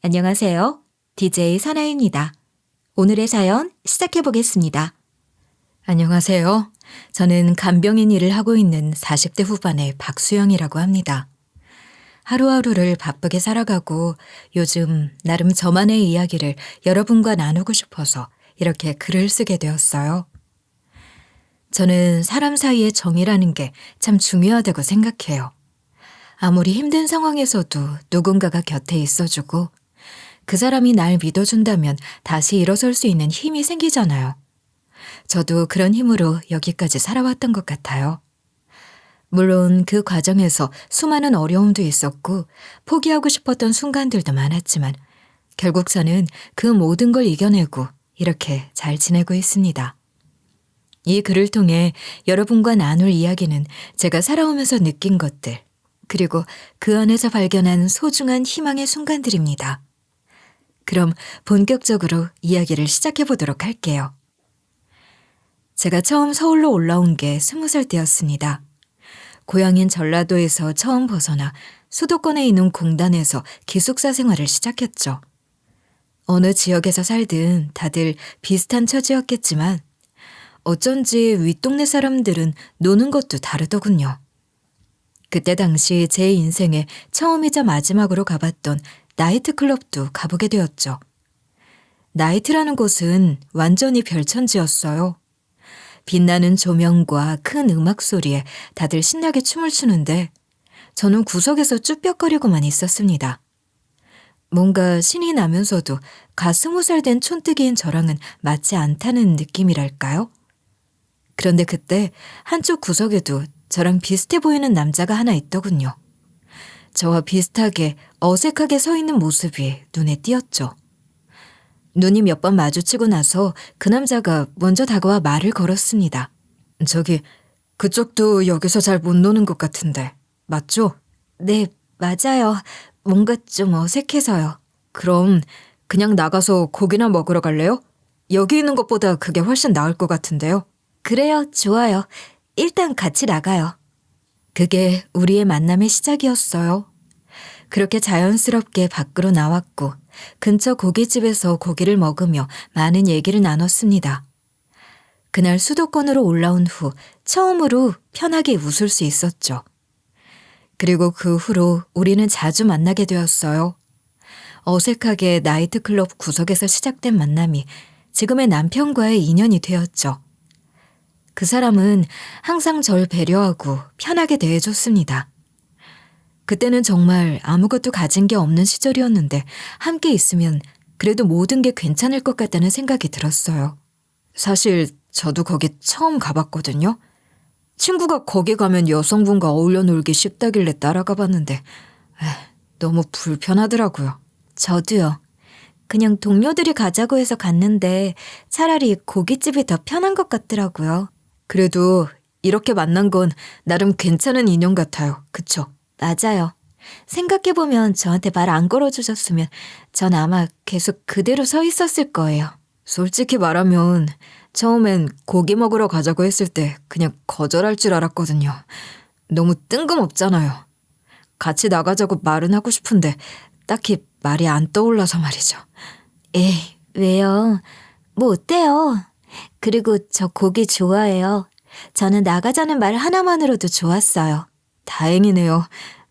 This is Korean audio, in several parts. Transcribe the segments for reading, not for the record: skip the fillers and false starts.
안녕하세요. DJ 선아입니다. 오늘의 사연 시작해 보겠습니다. 안녕하세요. 저는 간병인 일을 하고 있는 40대 후반의 박수영이라고 합니다. 하루하루를 바쁘게 살아가고 요즘 나름 저만의 이야기를 여러분과 나누고 싶어서 이렇게 글을 쓰게 되었어요. 저는 사람 사이의 정이라는 게 참 중요하다고 생각해요. 아무리 힘든 상황에서도 누군가가 곁에 있어주고 그 사람이 날 믿어준다면 다시 일어설 수 있는 힘이 생기잖아요. 저도 그런 힘으로 여기까지 살아왔던 것 같아요. 물론 그 과정에서 수많은 어려움도 있었고 포기하고 싶었던 순간들도 많았지만 결국 저는 그 모든 걸 이겨내고 이렇게 잘 지내고 있습니다. 이 글을 통해 여러분과 나눌 이야기는 제가 살아오면서 느낀 것들, 그리고 그 안에서 발견한 소중한 희망의 순간들입니다. 그럼 본격적으로 이야기를 시작해 보도록 할게요. 제가 처음 서울로 올라온 게 20살 때였습니다. 고향인 전라도에서 처음 벗어나 수도권에 있는 공단에서 기숙사 생활을 시작했죠. 어느 지역에서 살든 다들 비슷한 처지였겠지만 어쩐지 윗동네 사람들은 노는 것도 다르더군요. 그때 당시 제 인생에 처음이자 마지막으로 가봤던 나이트클럽도 가보게 되었죠. 나이트라는 곳은 완전히 별천지였어요. 빛나는 조명과 큰 음악 소리에 다들 신나게 춤을 추는데 저는 구석에서 쭈뼛거리고만 있었습니다. 뭔가 신이 나면서도 가 20살 된 촌뜨기인 저랑은 맞지 않다는 느낌이랄까요? 그런데 그때 한쪽 구석에도 저랑 비슷해 보이는 남자가 하나 있더군요. 저와 비슷하게 어색하게 서 있는 모습이 눈에 띄었죠. 눈이 몇 번 마주치고 나서 그 남자가 먼저 다가와 말을 걸었습니다. 저기, 그쪽도 여기서 잘 못 노는 것 같은데, 맞죠? 네, 맞아요. 뭔가 좀 어색해서요. 그럼 그냥 나가서 고기나 먹으러 갈래요? 여기 있는 것보다 그게 훨씬 나을 것 같은데요. 그래요, 좋아요. 일단 같이 나가요. 그게 우리의 만남의 시작이었어요. 그렇게 자연스럽게 밖으로 나왔고 근처 고깃집에서 고기를 먹으며 많은 얘기를 나눴습니다. 그날 수도권으로 올라온 후 처음으로 편하게 웃을 수 있었죠. 그리고 그 후로 우리는 자주 만나게 되었어요. 어색하게 나이트클럽 구석에서 시작된 만남이 지금의 남편과의 인연이 되었죠. 그 사람은 항상 절 배려하고 편하게 대해줬습니다. 그때는 정말 아무것도 가진 게 없는 시절이었는데 함께 있으면 그래도 모든 게 괜찮을 것 같다는 생각이 들었어요. 사실 저도 거기 처음 가봤거든요. 친구가 거기 가면 여성분과 어울려 놀기 쉽다길래 따라가 봤는데 너무 불편하더라고요. 저도요. 그냥 동료들이 가자고 해서 갔는데 차라리 고깃집이 더 편한 것 같더라고요. 그래도 이렇게 만난 건 나름 괜찮은 인연 같아요. 그쵸? 맞아요. 생각해보면 저한테 말 안 걸어주셨으면 전 아마 계속 그대로 서 있었을 거예요. 솔직히 말하면 처음엔 고기 먹으러 가자고 했을 때 그냥 거절할 줄 알았거든요. 너무 뜬금없잖아요. 같이 나가자고 말은 하고 싶은데 딱히 말이 안 떠올라서 말이죠. 에이, 왜요? 뭐 어때요? 그리고 저 고기 좋아해요. 저는 나가자는 말 하나만으로도 좋았어요. 다행이네요.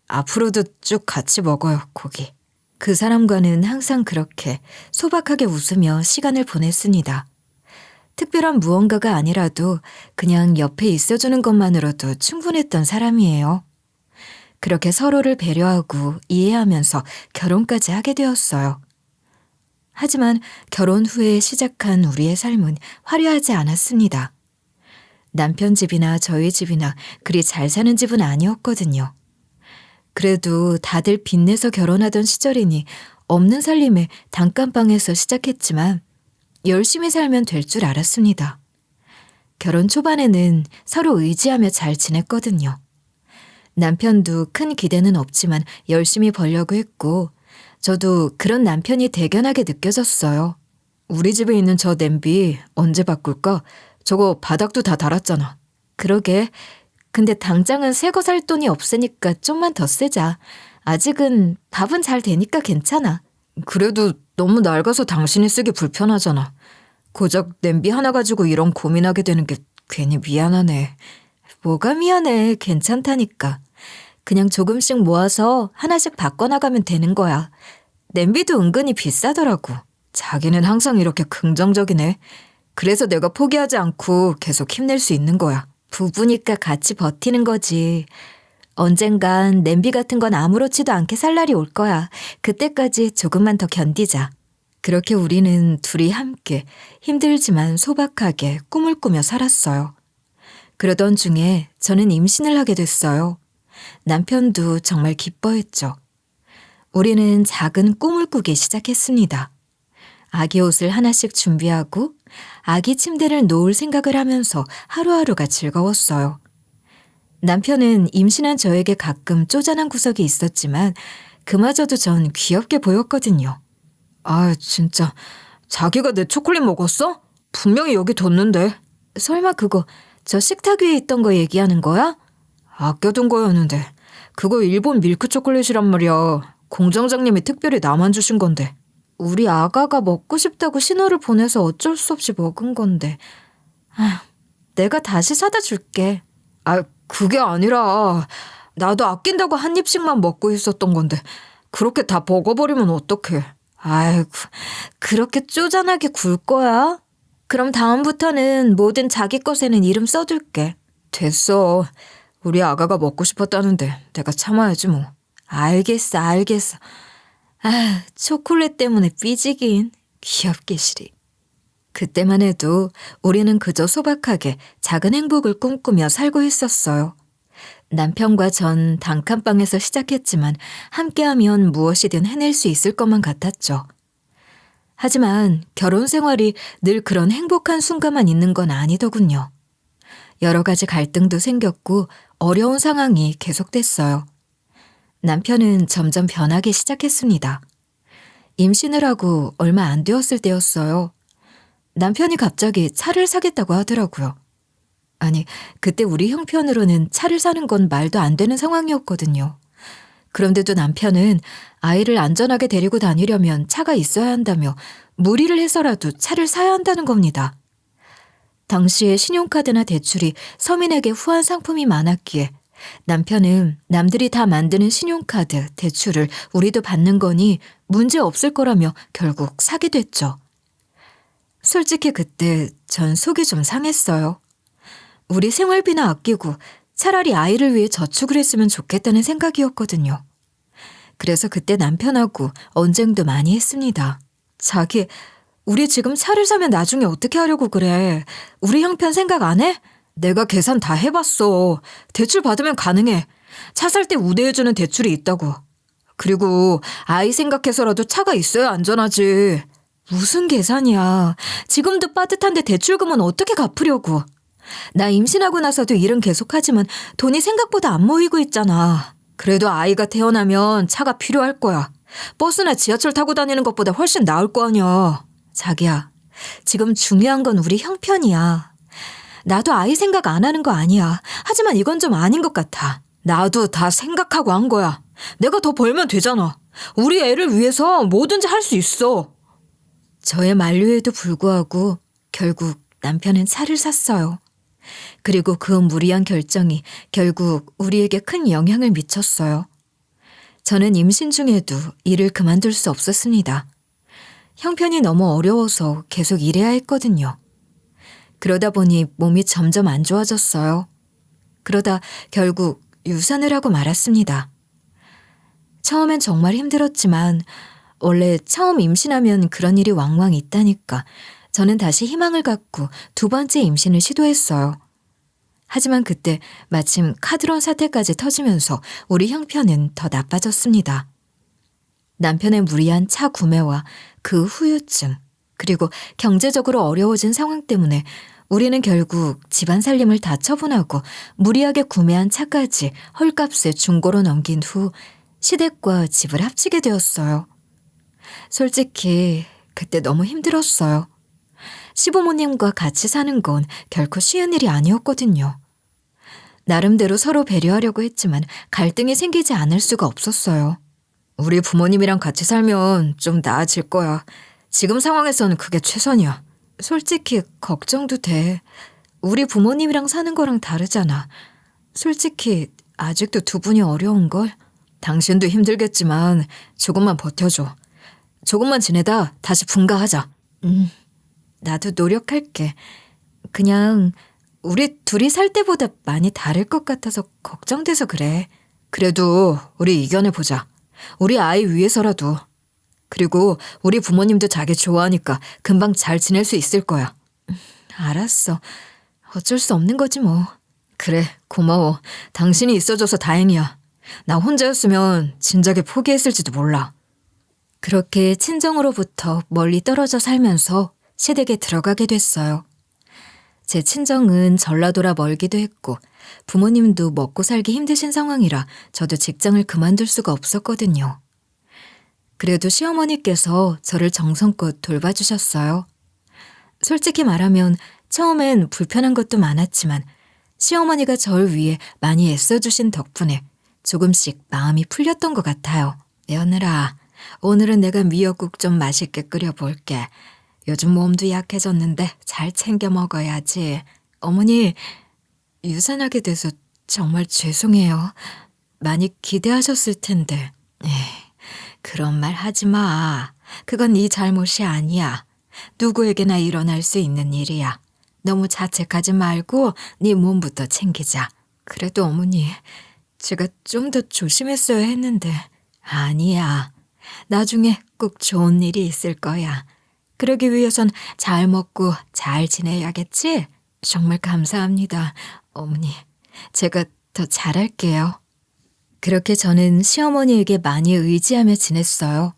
앞으로도 쭉 같이 먹어요, 고기. 그 사람과는 항상 그렇게 소박하게 웃으며 시간을 보냈습니다. 특별한 무언가가 아니라도 그냥 옆에 있어주는 것만으로도 충분했던 사람이에요. 그렇게 서로를 배려하고 이해하면서 결혼까지 하게 되었어요. 하지만 결혼 후에 시작한 우리의 삶은 화려하지 않았습니다. 남편 집이나 저희 집이나 그리 잘 사는 집은 아니었거든요. 그래도 다들 빚내서 결혼하던 시절이니 없는 살림에 단칸방에서 시작했지만 열심히 살면 될 줄 알았습니다. 결혼 초반에는 서로 의지하며 잘 지냈거든요. 남편도 큰 기대는 없지만 열심히 벌려고 했고 저도 그런 남편이 대견하게 느껴졌어요. 우리 집에 있는 저 냄비 언제 바꿀까? 저거 바닥도 다 달았잖아. 그러게. 근데 당장은 새 거 살 돈이 없으니까 좀만 더 쓰자. 아직은 밥은 잘 되니까 괜찮아. 그래도 너무 낡아서 당신이 쓰기 불편하잖아. 고작 냄비 하나 가지고 이런 고민하게 되는 게 괜히 미안하네. 뭐가 미안해. 괜찮다니까. 그냥 조금씩 모아서 하나씩 바꿔나가면 되는 거야. 냄비도 은근히 비싸더라고. 자기는 항상 이렇게 긍정적이네. 그래서 내가 포기하지 않고 계속 힘낼 수 있는 거야. 부부니까 같이 버티는 거지. 언젠간 냄비 같은 건 아무렇지도 않게 살 날이 올 거야. 그때까지 조금만 더 견디자. 그렇게 우리는 둘이 함께 힘들지만 소박하게 꿈을 꾸며 살았어요. 그러던 중에 저는 임신을 하게 됐어요. 남편도 정말 기뻐했죠. 우리는 작은 꿈을 꾸기 시작했습니다. 아기 옷을 하나씩 준비하고 아기 침대를 놓을 생각을 하면서 하루하루가 즐거웠어요. 남편은 임신한 저에게 가끔 쪼잔한 구석이 있었지만 그마저도 전 귀엽게 보였거든요. 아, 진짜 자기가 내 초콜릿 먹었어? 분명히 여기 뒀는데. 설마 그거 저 식탁 위에 있던 거 얘기하는 거야? 아껴둔 거였는데 그거 일본 밀크 초콜릿이란 말이야. 공장장님이 특별히 나만 주신 건데. 우리 아가가 먹고 싶다고 신호를 보내서 어쩔 수 없이 먹은 건데. 아, 내가 다시 사다 줄게. 아, 그게 아니라 나도 아낀다고 한 입씩만 먹고 있었던 건데 그렇게 다 먹어버리면 어떡해. 아이고, 그렇게 쪼잔하게 굴 거야? 그럼 다음부터는 뭐든 자기 것에는 이름 써둘게. 됐어. 우리 아가가 먹고 싶었다는데 내가 참아야지 뭐. 알겠어, 알겠어. 아, 초콜릿 때문에 삐지긴. 귀엽게 시리. 그때만 해도 우리는 그저 소박하게 작은 행복을 꿈꾸며 살고 있었어요. 남편과 전 단칸방에서 시작했지만 함께하면 무엇이든 해낼 수 있을 것만 같았죠. 하지만 결혼 생활이 늘 그런 행복한 순간만 있는 건 아니더군요. 여러 가지 갈등도 생겼고 어려운 상황이 계속됐어요. 남편은 점점 변하기 시작했습니다. 임신을 하고 얼마 안 되었을 때였어요. 남편이 갑자기 차를 사겠다고 하더라고요. 아니, 그때 우리 형편으로는 차를 사는 건 말도 안 되는 상황이었거든요. 그런데도 남편은 아이를 안전하게 데리고 다니려면 차가 있어야 한다며 무리를 해서라도 차를 사야 한다는 겁니다. 당시에 신용카드나 대출이 서민에게 후한 상품이 많았기에 남편은 남들이 다 만드는 신용카드, 대출을 우리도 받는 거니 문제 없을 거라며 결국 사게 됐죠. 솔직히 그때 전 속이 좀 상했어요. 우리 생활비나 아끼고 차라리 아이를 위해 저축을 했으면 좋겠다는 생각이었거든요. 그래서 그때 남편하고 언쟁도 많이 했습니다. 자기, 우리 지금 차를 사면 나중에 어떻게 하려고 그래? 우리 형편 생각 안 해? 내가 계산 다 해봤어. 대출 받으면 가능해. 차 살 때 우대해주는 대출이 있다고. 그리고 아이 생각해서라도 차가 있어야 안전하지. 무슨 계산이야. 지금도 빠듯한데 대출금은 어떻게 갚으려고. 나 임신하고 나서도 일은 계속하지만 돈이 생각보다 안 모이고 있잖아. 그래도 아이가 태어나면 차가 필요할 거야. 버스나 지하철 타고 다니는 것보다 훨씬 나을 거 아니야. 자기야, 지금 중요한 건 우리 형편이야. 나도 아이 생각 안 하는 거 아니야. 하지만 이건 좀 아닌 것 같아. 나도 다 생각하고 한 거야. 내가 더 벌면 되잖아. 우리 애를 위해서 뭐든지 할 수 있어. 저의 만류에도 불구하고 결국 남편은 차를 샀어요. 그리고 그 무리한 결정이 결국 우리에게 큰 영향을 미쳤어요. 저는 임신 중에도 일을 그만둘 수 없었습니다. 형편이 너무 어려워서 계속 일해야 했거든요. 그러다 보니 몸이 점점 안 좋아졌어요. 그러다 결국 유산을 하고 말았습니다. 처음엔 정말 힘들었지만 원래 처음 임신하면 그런 일이 왕왕 있다니까 저는 다시 희망을 갖고 두 번째 임신을 시도했어요. 하지만 그때 마침 카드론 사태까지 터지면서 우리 형편은 더 나빠졌습니다. 남편의 무리한 차 구매와 그 후유증, 그리고 경제적으로 어려워진 상황 때문에 우리는 결국 집안 살림을 다 처분하고 무리하게 구매한 차까지 헐값에 중고로 넘긴 후 시댁과 집을 합치게 되었어요. 솔직히 그때 너무 힘들었어요. 시부모님과 같이 사는 건 결코 쉬운 일이 아니었거든요. 나름대로 서로 배려하려고 했지만 갈등이 생기지 않을 수가 없었어요. 우리 부모님이랑 같이 살면 좀 나아질 거야. 지금 상황에서는 그게 최선이야. 솔직히 걱정도 돼. 우리 부모님이랑 사는 거랑 다르잖아. 솔직히 아직도 두 분이 어려운걸? 당신도 힘들겠지만 조금만 버텨줘. 조금만 지내다 다시 분가하자. 나도 노력할게. 그냥 우리 둘이 살 때보다 많이 다를 것 같아서 걱정돼서 그래. 그래도 우리 이겨내보자. 우리 아이 위해서라도. 그리고 우리 부모님도 자기 좋아하니까 금방 잘 지낼 수 있을 거야. 알았어. 어쩔 수 없는 거지 뭐. 그래, 고마워. 당신이 있어줘서 다행이야. 나 혼자였으면 진작에 포기했을지도 몰라. 그렇게 친정으로부터 멀리 떨어져 살면서 시댁에 들어가게 됐어요. 제 친정은 전라도라 멀기도 했고 부모님도 먹고 살기 힘드신 상황이라 저도 직장을 그만둘 수가 없었거든요. 그래도 시어머니께서 저를 정성껏 돌봐주셨어요. 솔직히 말하면 처음엔 불편한 것도 많았지만 시어머니가 절 위해 많이 애써주신 덕분에 조금씩 마음이 풀렸던 것 같아요. 며느라, 오늘은 내가 미역국 좀 맛있게 끓여볼게. 요즘 몸도 약해졌는데 잘 챙겨 먹어야지. 어머니, 유산하게 돼서 정말 죄송해요. 많이 기대하셨을 텐데. 그런 말 하지 마. 그건 네 잘못이 아니야. 누구에게나 일어날 수 있는 일이야. 너무 자책하지 말고 네 몸부터 챙기자. 그래도 어머니, 제가 좀 더 조심했어야 했는데. 아니야. 나중에 꼭 좋은 일이 있을 거야. 그러기 위해선 잘 먹고 잘 지내야겠지? 정말 감사합니다, 어머니. 제가 더 잘할게요. 그렇게 저는 시어머니에게 많이 의지하며 지냈어요.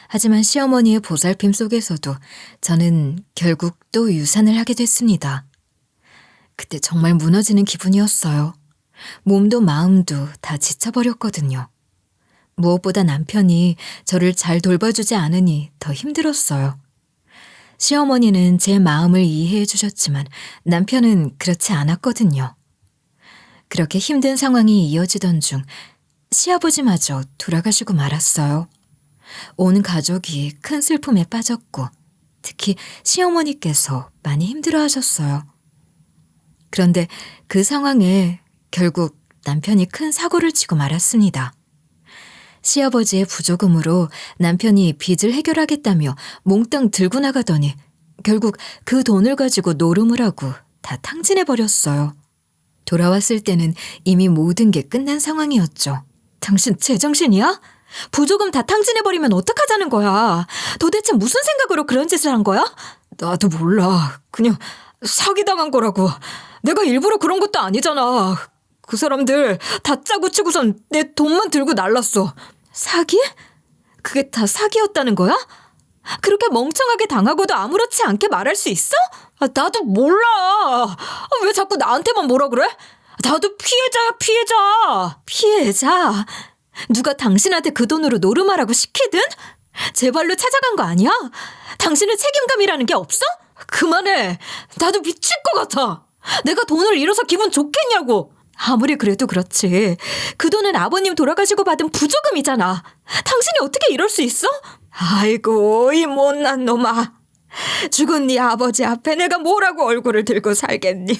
하지만 시어머니의 보살핌 속에서도 저는 결국 또 유산을 하게 됐습니다. 그때 정말 무너지는 기분이었어요. 몸도 마음도 다 지쳐버렸거든요. 무엇보다 남편이 저를 잘 돌봐주지 않으니 더 힘들었어요. 시어머니는 제 마음을 이해해 주셨지만 남편은 그렇지 않았거든요. 그렇게 힘든 상황이 이어지던 중 시아버지마저 돌아가시고 말았어요. 온 가족이 큰 슬픔에 빠졌고 특히 시어머니께서 많이 힘들어하셨어요. 그런데 그 상황에 결국 남편이 큰 사고를 치고 말았습니다. 시아버지의 부조금으로 남편이 빚을 해결하겠다며 몽땅 들고 나가더니 결국 그 돈을 가지고 노름을 하고 다 탕진해버렸어요. 돌아왔을 때는 이미 모든 게 끝난 상황이었죠. 당신 제정신이야? 부조금 다 탕진해버리면 어떡하자는 거야? 도대체 무슨 생각으로 그런 짓을 한 거야? 나도 몰라. 그냥 사기당한 거라고. 내가 일부러 그런 것도 아니잖아. 그 사람들 다 짜고 치고선 내 돈만 들고 날랐어. 사기? 그게 다 사기였다는 거야? 그렇게 멍청하게 당하고도 아무렇지 않게 말할 수 있어? 나도 몰라. 왜 자꾸 나한테만 뭐라 그래? 나도 피해자야, 피해자. 피해자? 누가 당신한테 그 돈으로 노름하라고 시키든? 제 발로 찾아간 거 아니야? 당신은 책임감이라는 게 없어? 그만해. 나도 미칠 것 같아. 내가 돈을 잃어서 기분 좋겠냐고. 아무리 그래도 그렇지. 그 돈은 아버님 돌아가시고 받은 부조금이잖아. 당신이 어떻게 이럴 수 있어? 아이고, 이 못난 놈아. 죽은 네 아버지 앞에 내가 뭐라고 얼굴을 들고 살겠니?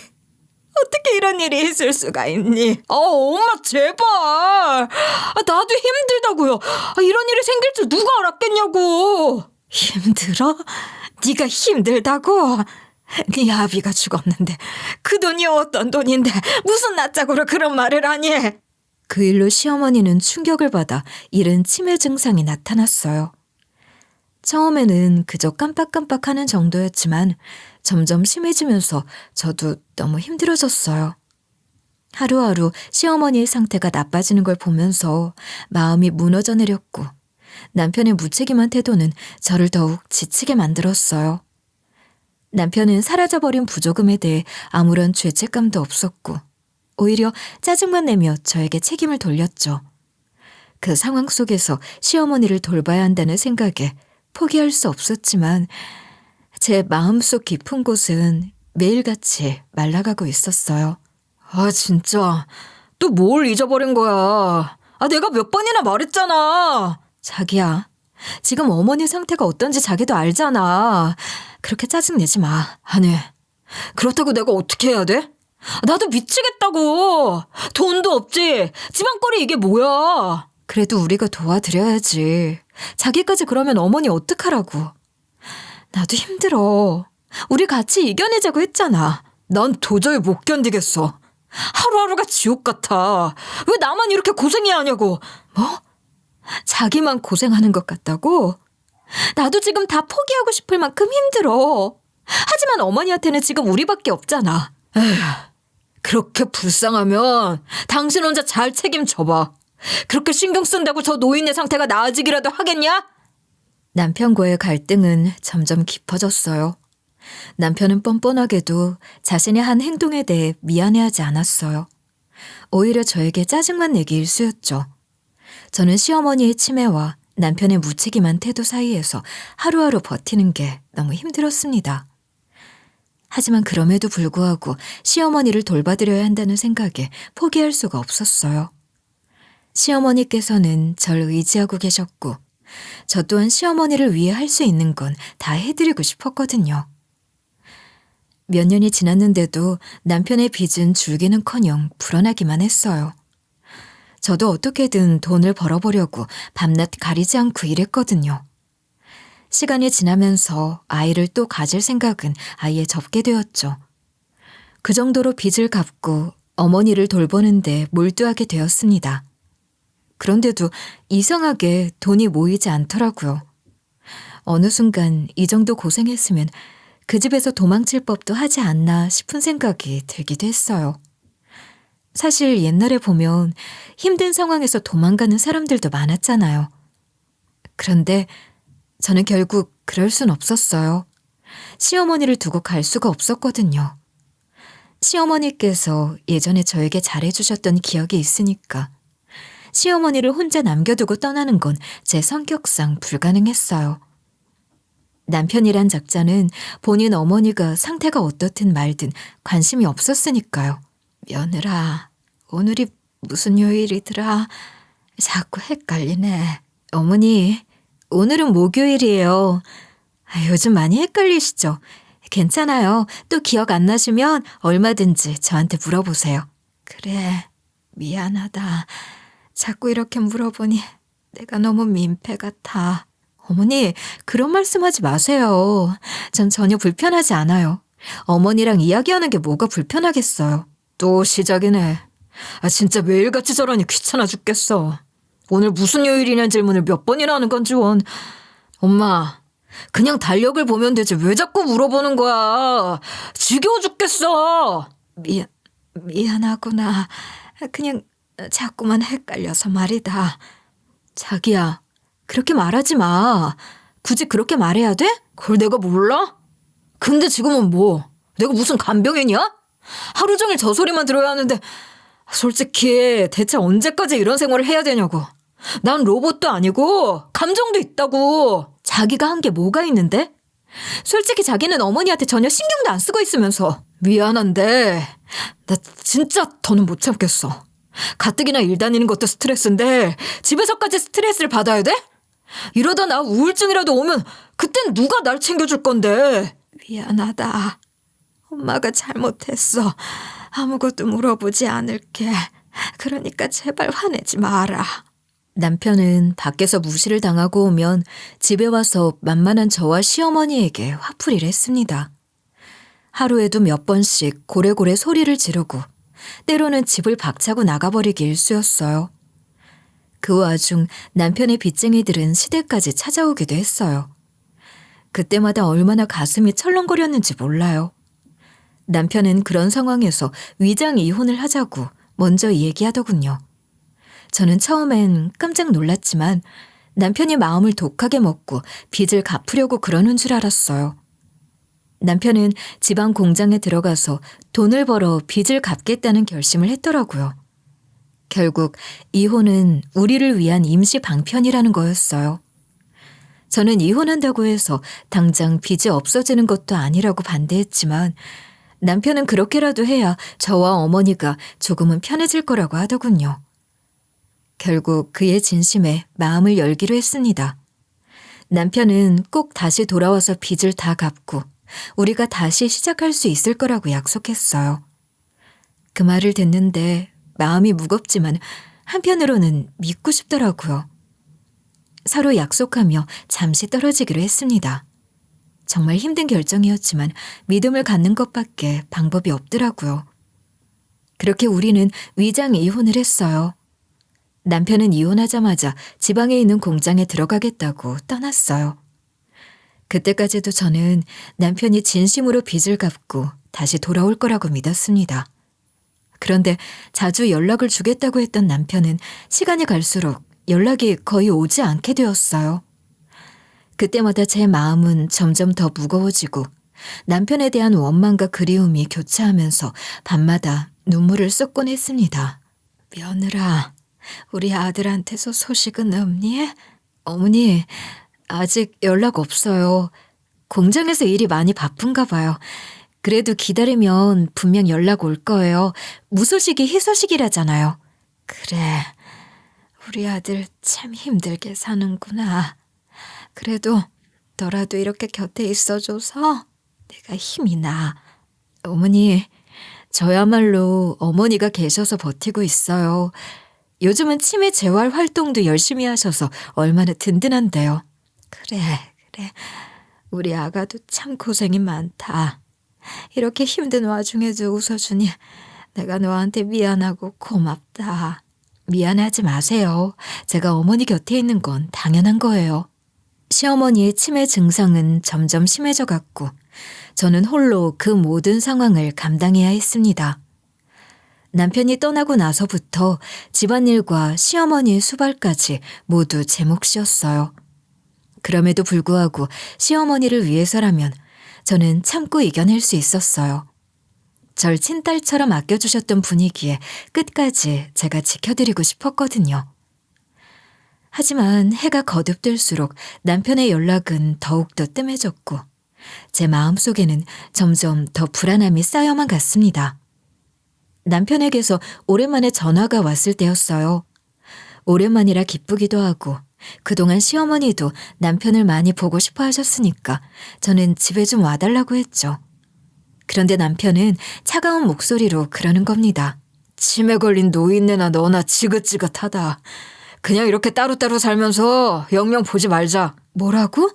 어떻게 이런 일이 있을 수가 있니? 엄마 제발. 나도 힘들다고요. 이런 일이 생길 줄 누가 알았겠냐고. 힘들어? 네가 힘들다고? 네 아비가 죽었는데 그 돈이 어떤 돈인데 무슨 낯짝으로 그런 말을 하니? 그 일로 시어머니는 충격을 받아 이른 치매 증상이 나타났어요. 처음에는 그저 깜빡깜빡하는 정도였지만 점점 심해지면서 저도 너무 힘들어졌어요. 하루하루 시어머니의 상태가 나빠지는 걸 보면서 마음이 무너져 내렸고 남편의 무책임한 태도는 저를 더욱 지치게 만들었어요. 남편은 사라져버린 부조금에 대해 아무런 죄책감도 없었고 오히려 짜증만 내며 저에게 책임을 돌렸죠. 그 상황 속에서 시어머니를 돌봐야 한다는 생각에 포기할 수 없었지만 제 마음속 깊은 곳은 매일같이 말라가고 있었어요. 진짜 또 뭘 잊어버린 거야. 내가 몇 번이나 말했잖아. 자기야, 지금 어머니 상태가 어떤지 자기도 알잖아. 그렇게 짜증내지 마. 아니, 그렇다고 내가 어떻게 해야 돼? 나도 미치겠다고. 돈도 없지. 집안꼴이 이게 뭐야. 그래도 우리가 도와드려야지. 자기까지 그러면 어머니 어떡하라고. 나도 힘들어. 우리 같이 이겨내자고 했잖아. 난 도저히 못 견디겠어. 하루하루가 지옥 같아. 왜 나만 이렇게 고생해야 하냐고. 뭐? 자기만 고생하는 것 같다고? 나도 지금 다 포기하고 싶을 만큼 힘들어. 하지만 어머니한테는 지금 우리밖에 없잖아. 에휴, 그렇게 불쌍하면 당신 혼자 잘 책임져봐. 그렇게 신경 쓴다고 저 노인의 상태가 나아지기라도 하겠냐? 남편과의 갈등은 점점 깊어졌어요. 남편은 뻔뻔하게도 자신의 한 행동에 대해 미안해하지 않았어요. 오히려 저에게 짜증만 내기 일쑤였죠. 저는 시어머니의 치매와 남편의 무책임한 태도 사이에서 하루하루 버티는 게 너무 힘들었습니다. 하지만 그럼에도 불구하고 시어머니를 돌봐드려야 한다는 생각에 포기할 수가 없었어요. 시어머니께서는 절 의지하고 계셨고 저 또한 시어머니를 위해 할 수 있는 건 다 해드리고 싶었거든요. 몇 년이 지났는데도 남편의 빚은 줄기는커녕 불어나기만 했어요. 저도 어떻게든 돈을 벌어보려고 밤낮 가리지 않고 일했거든요. 시간이 지나면서 아이를 또 가질 생각은 아예 접게 되었죠. 그 정도로 빚을 갚고 어머니를 돌보는데 몰두하게 되었습니다. 그런데도 이상하게 돈이 모이지 않더라고요. 어느 순간 이 정도 고생했으면 그 집에서 도망칠 법도 하지 않나 싶은 생각이 들기도 했어요. 사실 옛날에 보면 힘든 상황에서 도망가는 사람들도 많았잖아요. 그런데 저는 결국 그럴 순 없었어요. 시어머니를 두고 갈 수가 없었거든요. 시어머니께서 예전에 저에게 잘해주셨던 기억이 있으니까 시어머니를 혼자 남겨두고 떠나는 건 제 성격상 불가능했어요. 남편이란 작자는 본인 어머니가 상태가 어떻든 말든 관심이 없었으니까요. 며느라, 오늘이 무슨 요일이더라? 자꾸 헷갈리네. 어머니, 오늘은 목요일이에요. 요즘 많이 헷갈리시죠? 괜찮아요. 또 기억 안 나시면 얼마든지 저한테 물어보세요. 그래, 미안하다. 자꾸 이렇게 물어보니 내가 너무 민폐 같아. 어머니, 그런 말씀하지 마세요. 전 전혀 불편하지 않아요. 어머니랑 이야기하는 게 뭐가 불편하겠어요. 또 시작이네. 진짜 매일같이 저러니 귀찮아 죽겠어. 오늘 무슨 요일이냐는 질문을 몇 번이나 하는 건지 원. 엄마, 그냥 달력을 보면 되지 왜 자꾸 물어보는 거야. 지겨워 죽겠어. 미안하구나. 그냥 자꾸만 헷갈려서 말이다. 자기야, 그렇게 말하지 마. 굳이 그렇게 말해야 돼? 그걸 내가 몰라? 근데 지금은 뭐? 내가 무슨 간병이냐? 하루 종일 저 소리만 들어야 하는데 솔직히 대체 언제까지 이런 생활을 해야 되냐고. 난 로봇도 아니고 감정도 있다고. 자기가 한 게 뭐가 있는데? 솔직히 자기는 어머니한테 전혀 신경도 안 쓰고 있으면서. 미안한데 나 진짜 더는 못 참겠어. 가뜩이나 일 다니는 것도 스트레스인데 집에서까지 스트레스를 받아야 돼? 이러다 나 우울증이라도 오면 그땐 누가 날 챙겨줄 건데. 미안하다. 엄마가 잘못했어. 아무것도 물어보지 않을게. 그러니까 제발 화내지 마라. 남편은 밖에서 무시를 당하고 오면 집에 와서 만만한 저와 시어머니에게 화풀이를 했습니다. 하루에도 몇 번씩 고래고래 소리를 지르고 때로는 집을 박차고 나가버리기 일쑤였어요. 그 와중 남편의 빚쟁이들은 시댁까지 찾아오기도 했어요. 그때마다 얼마나 가슴이 철렁거렸는지 몰라요. 남편은 그런 상황에서 위장 이혼을 하자고 먼저 얘기하더군요. 저는 처음엔 깜짝 놀랐지만 남편이 마음을 독하게 먹고 빚을 갚으려고 그러는 줄 알았어요. 남편은 지방 공장에 들어가서 돈을 벌어 빚을 갚겠다는 결심을 했더라고요. 결국 이혼은 우리를 위한 임시 방편이라는 거였어요. 저는 이혼한다고 해서 당장 빚이 없어지는 것도 아니라고 반대했지만 남편은 그렇게라도 해야 저와 어머니가 조금은 편해질 거라고 하더군요. 결국 그의 진심에 마음을 열기로 했습니다. 남편은 꼭 다시 돌아와서 빚을 다 갚고 우리가 다시 시작할 수 있을 거라고 약속했어요. 그 말을 듣는데 마음이 무겁지만 한편으로는 믿고 싶더라고요. 서로 약속하며 잠시 떨어지기로 했습니다. 정말 힘든 결정이었지만 믿음을 갖는 것밖에 방법이 없더라고요. 그렇게 우리는 위장 이혼을 했어요. 남편은 이혼하자마자 지방에 있는 공장에 들어가겠다고 떠났어요. 그때까지도 저는 남편이 진심으로 빚을 갚고 다시 돌아올 거라고 믿었습니다. 그런데 자주 연락을 주겠다고 했던 남편은 시간이 갈수록 연락이 거의 오지 않게 되었어요. 그때마다 제 마음은 점점 더 무거워지고 남편에 대한 원망과 그리움이 교차하면서 밤마다 눈물을 쏟곤 했습니다. 며느라, 우리 아들한테서 소식은 없니? 어머니, 아직 연락 없어요. 공장에서 일이 많이 바쁜가 봐요. 그래도 기다리면 분명 연락 올 거예요. 무소식이 희소식이라잖아요. 그래, 우리 아들 참 힘들게 사는구나. 그래도 너라도 이렇게 곁에 있어줘서 내가 힘이 나. 어머니, 저야말로 어머니가 계셔서 버티고 있어요. 요즘은 치매 재활 활동도 열심히 하셔서 얼마나 든든한데요. 그래. 우리 아가도 참 고생이 많다. 이렇게 힘든 와중에도 웃어주니 내가 너한테 미안하고 고맙다. 미안하지 마세요. 제가 어머니 곁에 있는 건 당연한 거예요. 시어머니의 치매 증상은 점점 심해져 갔고 저는 hol로 그 모든 상황을 감당해야 했습니다. 남편이 떠나고 나서부터 집안일과 시어머니의 수발까지 모두 제 몫이었어요. 그럼에도 불구하고 시어머니를 위해서라면 저는 참고 이겨낼 수 있었어요. 절 친딸처럼 아껴주셨던 분이기에 끝까지 제가 지켜드리고 싶었거든요. 하지만 해가 거듭될수록 남편의 연락은 더욱더 뜸해졌고 제 마음속에는 점점 더 불안함이 쌓여만 갔습니다. 남편에게서 오랜만에 전화가 왔을 때였어요. 오랜만이라 기쁘기도 하고 그동안 시어머니도 남편을 많이 보고 싶어 하셨으니까 저는 집에 좀 와달라고 했죠. 그런데 남편은 차가운 목소리로 그러는 겁니다. 치매 걸린 노인네나 너나 지긋지긋하다. 그냥 이렇게 따로따로 살면서 영영 보지 말자. 뭐라고?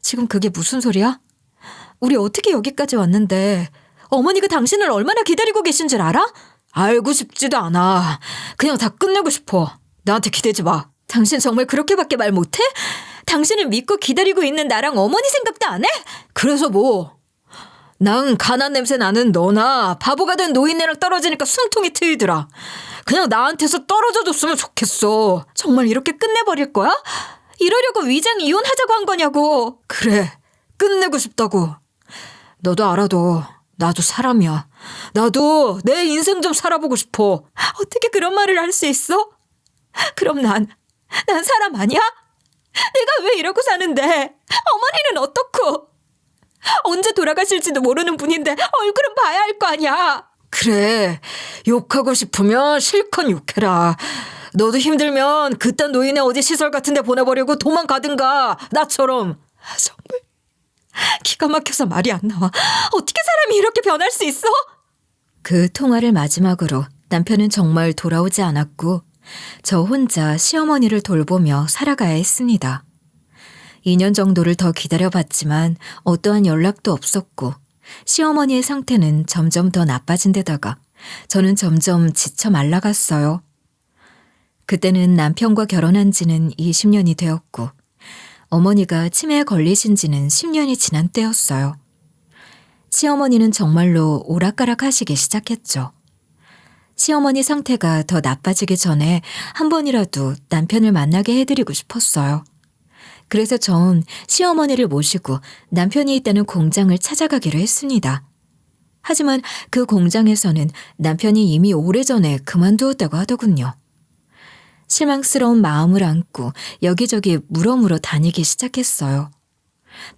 지금 그게 무슨 소리야? 우리 어떻게 여기까지 왔는데 어머니가 당신을 얼마나 기다리고 계신 줄 알아? 알고 싶지도 않아. 그냥 다 끝내고 싶어. 나한테 기대지 마. 당신 정말 그렇게밖에 말 못해? 당신을 믿고 기다리고 있는 나랑 어머니 생각도 안 해? 그래서 뭐? 난 가난 냄새 나는 너나 바보가 된 노인네랑 떨어지니까 숨통이 트이더라. 그냥 나한테서 떨어져 줬으면 좋겠어. 정말 이렇게 끝내버릴 거야? 이러려고 위장 이혼하자고 한 거냐고. 그래, 끝내고 싶다고. 너도 알아도 나도 사람이야. 나도 내 인생 좀 살아보고 싶어. 어떻게 그런 말을 할 수 있어? 그럼 난 사람 아니야? 내가 왜 이러고 사는데? 어머니는 어떻고? 언제 돌아가실지도 모르는 분인데 얼굴은 봐야 할 거 아니야. 그래, 욕하고 싶으면 실컷 욕해라. 너도 힘들면 그딴 노인의 어디 시설 같은 데 보내버리고 도망가든가. 나처럼. 정말 기가 막혀서 말이 안 나와. 어떻게 사람이 이렇게 변할 수 있어? 그 통화를 마지막으로 남편은 정말 돌아오지 않았고 저 혼자 시어머니를 돌보며 살아가야 했습니다. 2년 정도를 더 기다려봤지만 어떠한 연락도 없었고 시어머니의 상태는 점점 더 나빠진 데다가 저는 점점 지쳐 말라갔어요. 그때는 남편과 결혼한 지는 20년이 되었고 어머니가 치매에 걸리신 지는 10년이 지난 때였어요. 시어머니는 정말로 오락가락하시기 시작했죠. 시어머니 상태가 더 나빠지기 전에 한 번이라도 남편을 만나게 해드리고 싶었어요. 그래서 전 시어머니를 모시고 남편이 있다는 공장을 찾아가기로 했습니다. 하지만 그 공장에서는 남편이 이미 오래전에 그만두었다고 하더군요. 실망스러운 마음을 안고 여기저기 물어물어 다니기 시작했어요.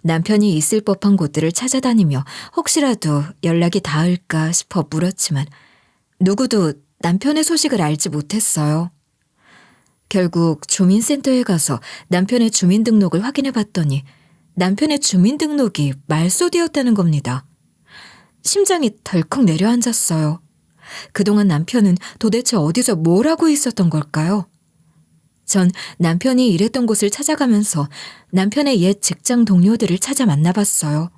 남편이 있을 법한 곳들을 찾아다니며 혹시라도 연락이 닿을까 싶어 물었지만 누구도 남편의 소식을 알지 못했어요. 결국 주민센터에 가서 남편의 주민등록을 확인해 봤더니 남편의 주민등록이 말소되었다는 겁니다. 심장이 덜컥 내려앉았어요. 그동안 남편은 도대체 어디서 뭘 하고 있었던 걸까요? 전 남편이 일했던 곳을 찾아가면서 남편의 옛 직장 동료들을 찾아 만나봤어요.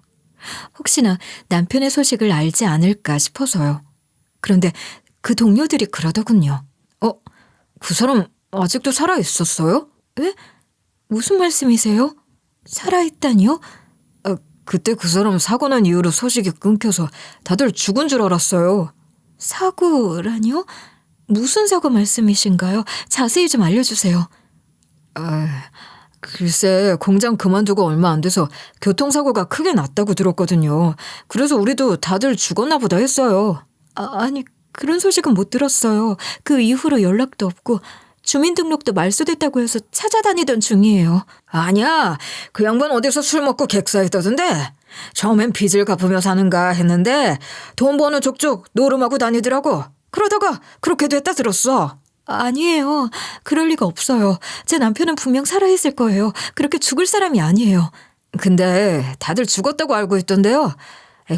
혹시나 남편의 소식을 알지 않을까 싶어서요. 그런데 그 동료들이 그러더군요. 그 사람 아직도 살아있었어요? 에? 무슨 말씀이세요? 살아있다니요? 그때 그 사람 사고 난 이후로 소식이 끊겨서 다들 죽은 줄 알았어요. 사고라니요? 무슨 사고 말씀이신가요? 자세히 좀 알려주세요. 글쎄, 공장 그만두고 얼마 안 돼서 교통사고가 크게 났다고 들었거든요. 그래서 우리도 다들 죽었나 보다 했어요. 아니, 그런 소식은 못 들었어요. 그 이후로 연락도 없고 주민등록도 말소됐다고 해서 찾아다니던 중이에요. 아니야, 그 양반 어디서 술 먹고 객사했다던데. 처음엔 빚을 갚으며 사는가 했는데 돈 버는 족족 노름하고 다니더라고. 그러다가 그렇게 됐다 들었어. 아니에요. 그럴 리가 없어요. 제 남편은 분명 살아있을 거예요. 그렇게 죽을 사람이 아니에요. 근데 다들 죽었다고 알고 있던데요.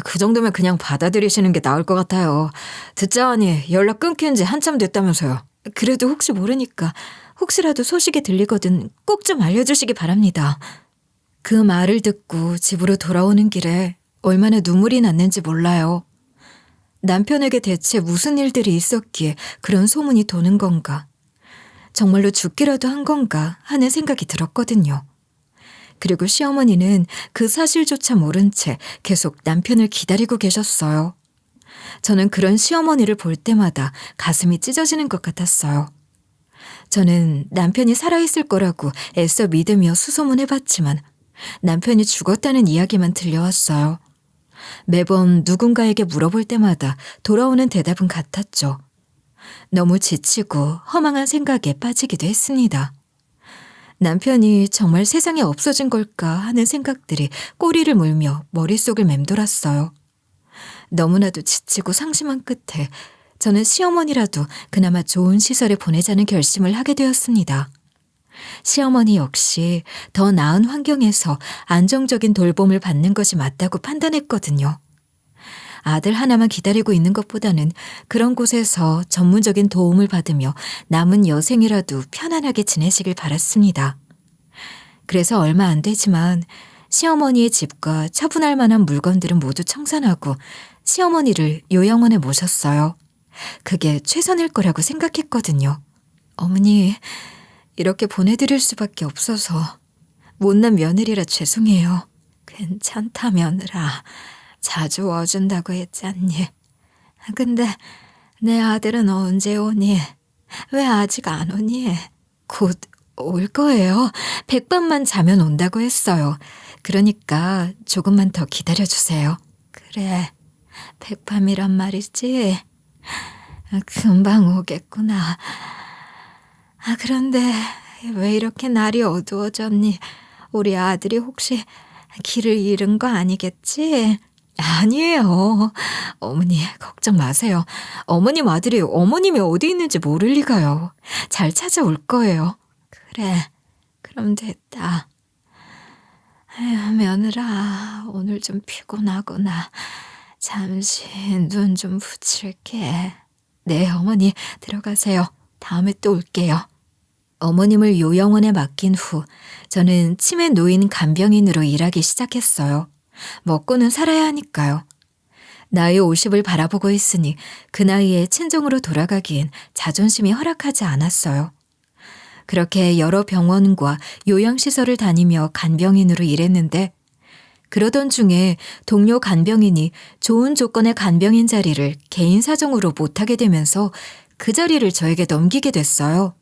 그 정도면 그냥 받아들이시는 게 나을 것 같아요. 듣자 하니 연락 끊긴 지 한참 됐다면서요. 그래도 혹시 모르니까 혹시라도 소식이 들리거든 꼭 좀 알려주시기 바랍니다. 그 말을 듣고 집으로 돌아오는 길에 얼마나 눈물이 났는지 몰라요. 남편에게 대체 무슨 일들이 있었기에 그런 소문이 도는 건가? 정말로 죽기라도 한 건가 하는 생각이 들었거든요. 그리고 시어머니는 그 사실조차 모른 채 계속 남편을 기다리고 계셨어요. 저는 그런 시어머니를 볼 때마다 가슴이 찢어지는 것 같았어요. 저는 남편이 살아있을 거라고 애써 믿으며 수소문해봤지만 남편이 죽었다는 이야기만 들려왔어요. 매번 누군가에게 물어볼 때마다 돌아오는 대답은 같았죠. 너무 지치고 허망한 생각에 빠지기도 했습니다. 남편이 정말 세상에 없어진 걸까 하는 생각들이 꼬리를 물며 머릿속을 맴돌았어요. 너무나도 지치고 상심한 끝에 저는 시어머니라도 그나마 좋은 시설에 보내자는 결심을 하게 되었습니다. 시어머니 역시 더 나은 환경에서 안정적인 돌봄을 받는 것이 맞다고 판단했거든요. 아들 하나만 기다리고 있는 것보다는 그런 곳에서 전문적인 도움을 받으며 남은 여생이라도 편안하게 지내시길 바랐습니다. 그래서 얼마 안 되지만 시어머니의 집과 처분할 만한 물건들은 모두 청산하고 시어머니를 요양원에 모셨어요. 그게 최선일 거라고 생각했거든요. 어머니, 이렇게 보내드릴 수밖에 없어서 못난 며느리라 죄송해요. 괜찮다 며느라. 자주 와준다고 했잖니. 근데 내 아들은 언제 오니? 왜 아직 안 오니? 곧 올 거예요. 백밤만 자면 온다고 했어요. 그러니까 조금만 더 기다려주세요. 그래, 백밤이란 말이지. 금방 오겠구나. 그런데 왜 이렇게 날이 어두워졌니? 우리 아들이 혹시 길을 잃은 거 아니겠지? 아니에요. 어머니 걱정 마세요. 어머님 아들이 어머님이 어디 있는지 모를 리가요. 잘 찾아올 거예요. 그래, 그럼 됐다. 아휴, 며느라, 오늘 좀 피곤하구나. 잠시 눈 좀 붙일게. 네, 어머니 들어가세요. 다음에 또 올게요. 어머님을 요양원에 맡긴 후 저는 치매 노인 간병인으로 일하기 시작했어요. 먹고는 살아야 하니까요. 나이 50을 바라보고 있으니 그 나이에 친정으로 돌아가기엔 자존심이 허락하지 않았어요. 그렇게 여러 병원과 요양시설을 다니며 간병인으로 일했는데 그러던 중에 동료 간병인이 좋은 조건의 간병인 자리를 개인 사정으로 못하게 되면서 그 자리를 저에게 넘기게 됐어요.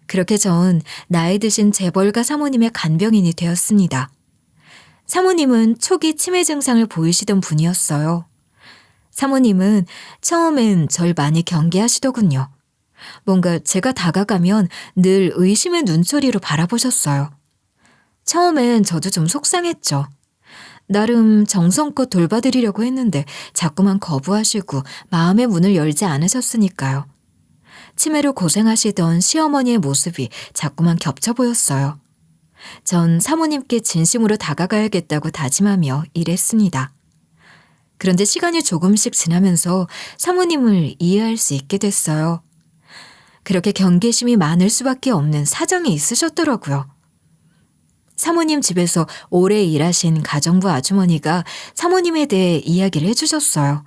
그렇게 전 나이 드신 재벌가 사모님의 간병인이 되었습니다. 사모님은 초기 치매 증상을 보이시던 분이었어요. 사모님은 처음엔 절 많이 경계하시더군요. 뭔가 제가 다가가면 늘 의심의 눈초리로 바라보셨어요. 처음엔 저도 좀 속상했죠. 나름 정성껏 돌봐드리려고 했는데 자꾸만 거부하시고 마음의 문을 열지 않으셨으니까요. 치매로 고생하시던 시어머니의 모습이 자꾸만 겹쳐 보였어요. 전 사모님께 진심으로 다가가야겠다고 다짐하며 일했습니다. 그런데 시간이 조금씩 지나면서 사모님을 이해할 수 있게 됐어요. 그렇게 경계심이 많을 수밖에 없는 사정이 있으셨더라고요. 사모님 집에서 오래 일하신 가정부 아주머니가 사모님에 대해 이야기를 해주셨어요.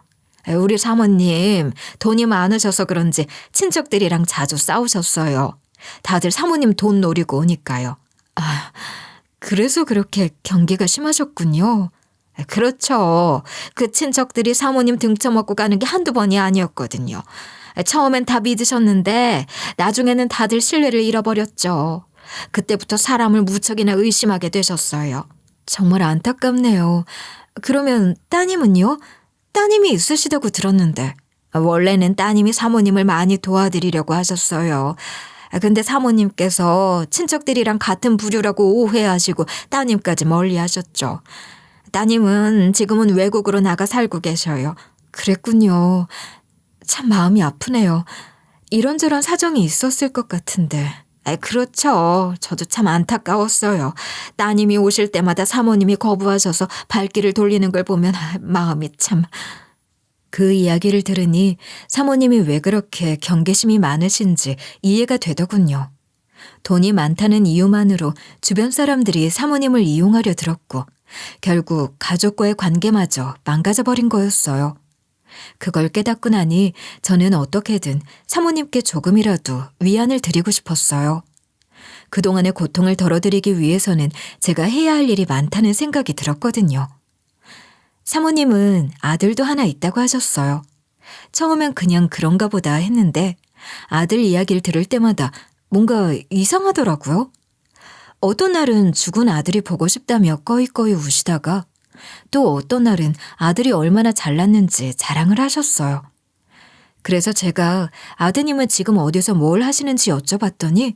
우리 사모님 돈이 많으셔서 그런지 친척들이랑 자주 싸우셨어요. 다들 사모님 돈 노리고 오니까요. 아, 그래서 그렇게 경계가 심하셨군요. 그렇죠. 그 친척들이 사모님 등쳐먹고 가는 게 한두 번이 아니었거든요. 처음엔 다 믿으셨는데 나중에는 다들 신뢰를 잃어버렸죠. 그때부터 사람을 무척이나 의심하게 되셨어요. 정말 안타깝네요. 그러면 따님은요? 따님이 있으시다고 들었는데. 원래는 따님이 사모님을 많이 도와드리려고 하셨어요. 근데 사모님께서 친척들이랑 같은 부류라고 오해하시고 따님까지 멀리 하셨죠. 따님은 지금은 외국으로 나가 살고 계셔요. 그랬군요. 참 마음이 아프네요. 이런저런 사정이 있었을 것 같은데. 그렇죠. 저도 참 안타까웠어요. 따님이 오실 때마다 사모님이 거부하셔서 발길을 돌리는 걸 보면 마음이 참... 그 이야기를 들으니 사모님이 왜 그렇게 경계심이 많으신지 이해가 되더군요. 돈이 많다는 이유만으로 주변 사람들이 사모님을 이용하려 들었고 결국 가족과의 관계마저 망가져버린 거였어요. 그걸 깨닫고 나니 저는 어떻게든 사모님께 조금이라도 위안을 드리고 싶었어요. 그동안의 고통을 덜어드리기 위해서는 제가 해야 할 일이 많다는 생각이 들었거든요. 사모님은 아들도 하나 있다고 하셨어요. 처음엔 그냥 그런가 보다 했는데 아들 이야기를 들을 때마다 뭔가 이상하더라고요. 어떤 날은 죽은 아들이 보고 싶다며 꺼이꺼이 우시다가 또 어떤 날은 아들이 얼마나 잘났는지 자랑을 하셨어요. 그래서 제가 아드님은 지금 어디서 뭘 하시는지 여쭤봤더니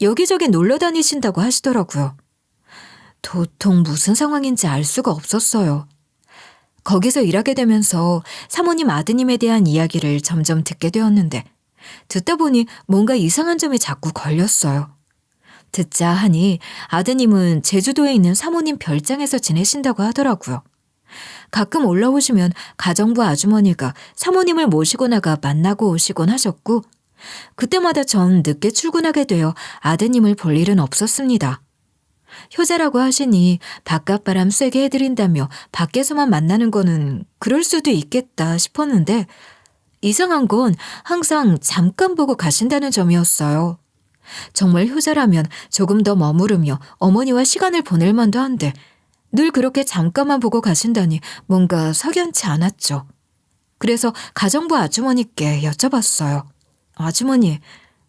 여기저기 놀러 다니신다고 하시더라고요. 도통 무슨 상황인지 알 수가 없었어요. 거기서 일하게 되면서 사모님 아드님에 대한 이야기를 점점 듣게 되었는데 듣다 보니 뭔가 이상한 점이 자꾸 걸렸어요. 듣자 하니 아드님은 제주도에 있는 사모님 별장에서 지내신다고 하더라고요. 가끔 올라오시면 가정부 아주머니가 사모님을 모시고 나가 만나고 오시곤 하셨고 그때마다 전 늦게 출근하게 되어 아드님을 볼 일은 없었습니다. 효자라고 하시니 바깥바람 쐬게 해드린다며 밖에서만 만나는 거는 그럴 수도 있겠다 싶었는데 이상한 건 항상 잠깐 보고 가신다는 점이었어요. 정말 효자라면 조금 더 머무르며 어머니와 시간을 보낼 만도 한데 늘 그렇게 잠깐만 보고 가신다니 뭔가 석연치 않았죠. 그래서 가정부 아주머니께 여쭤봤어요. 아주머니,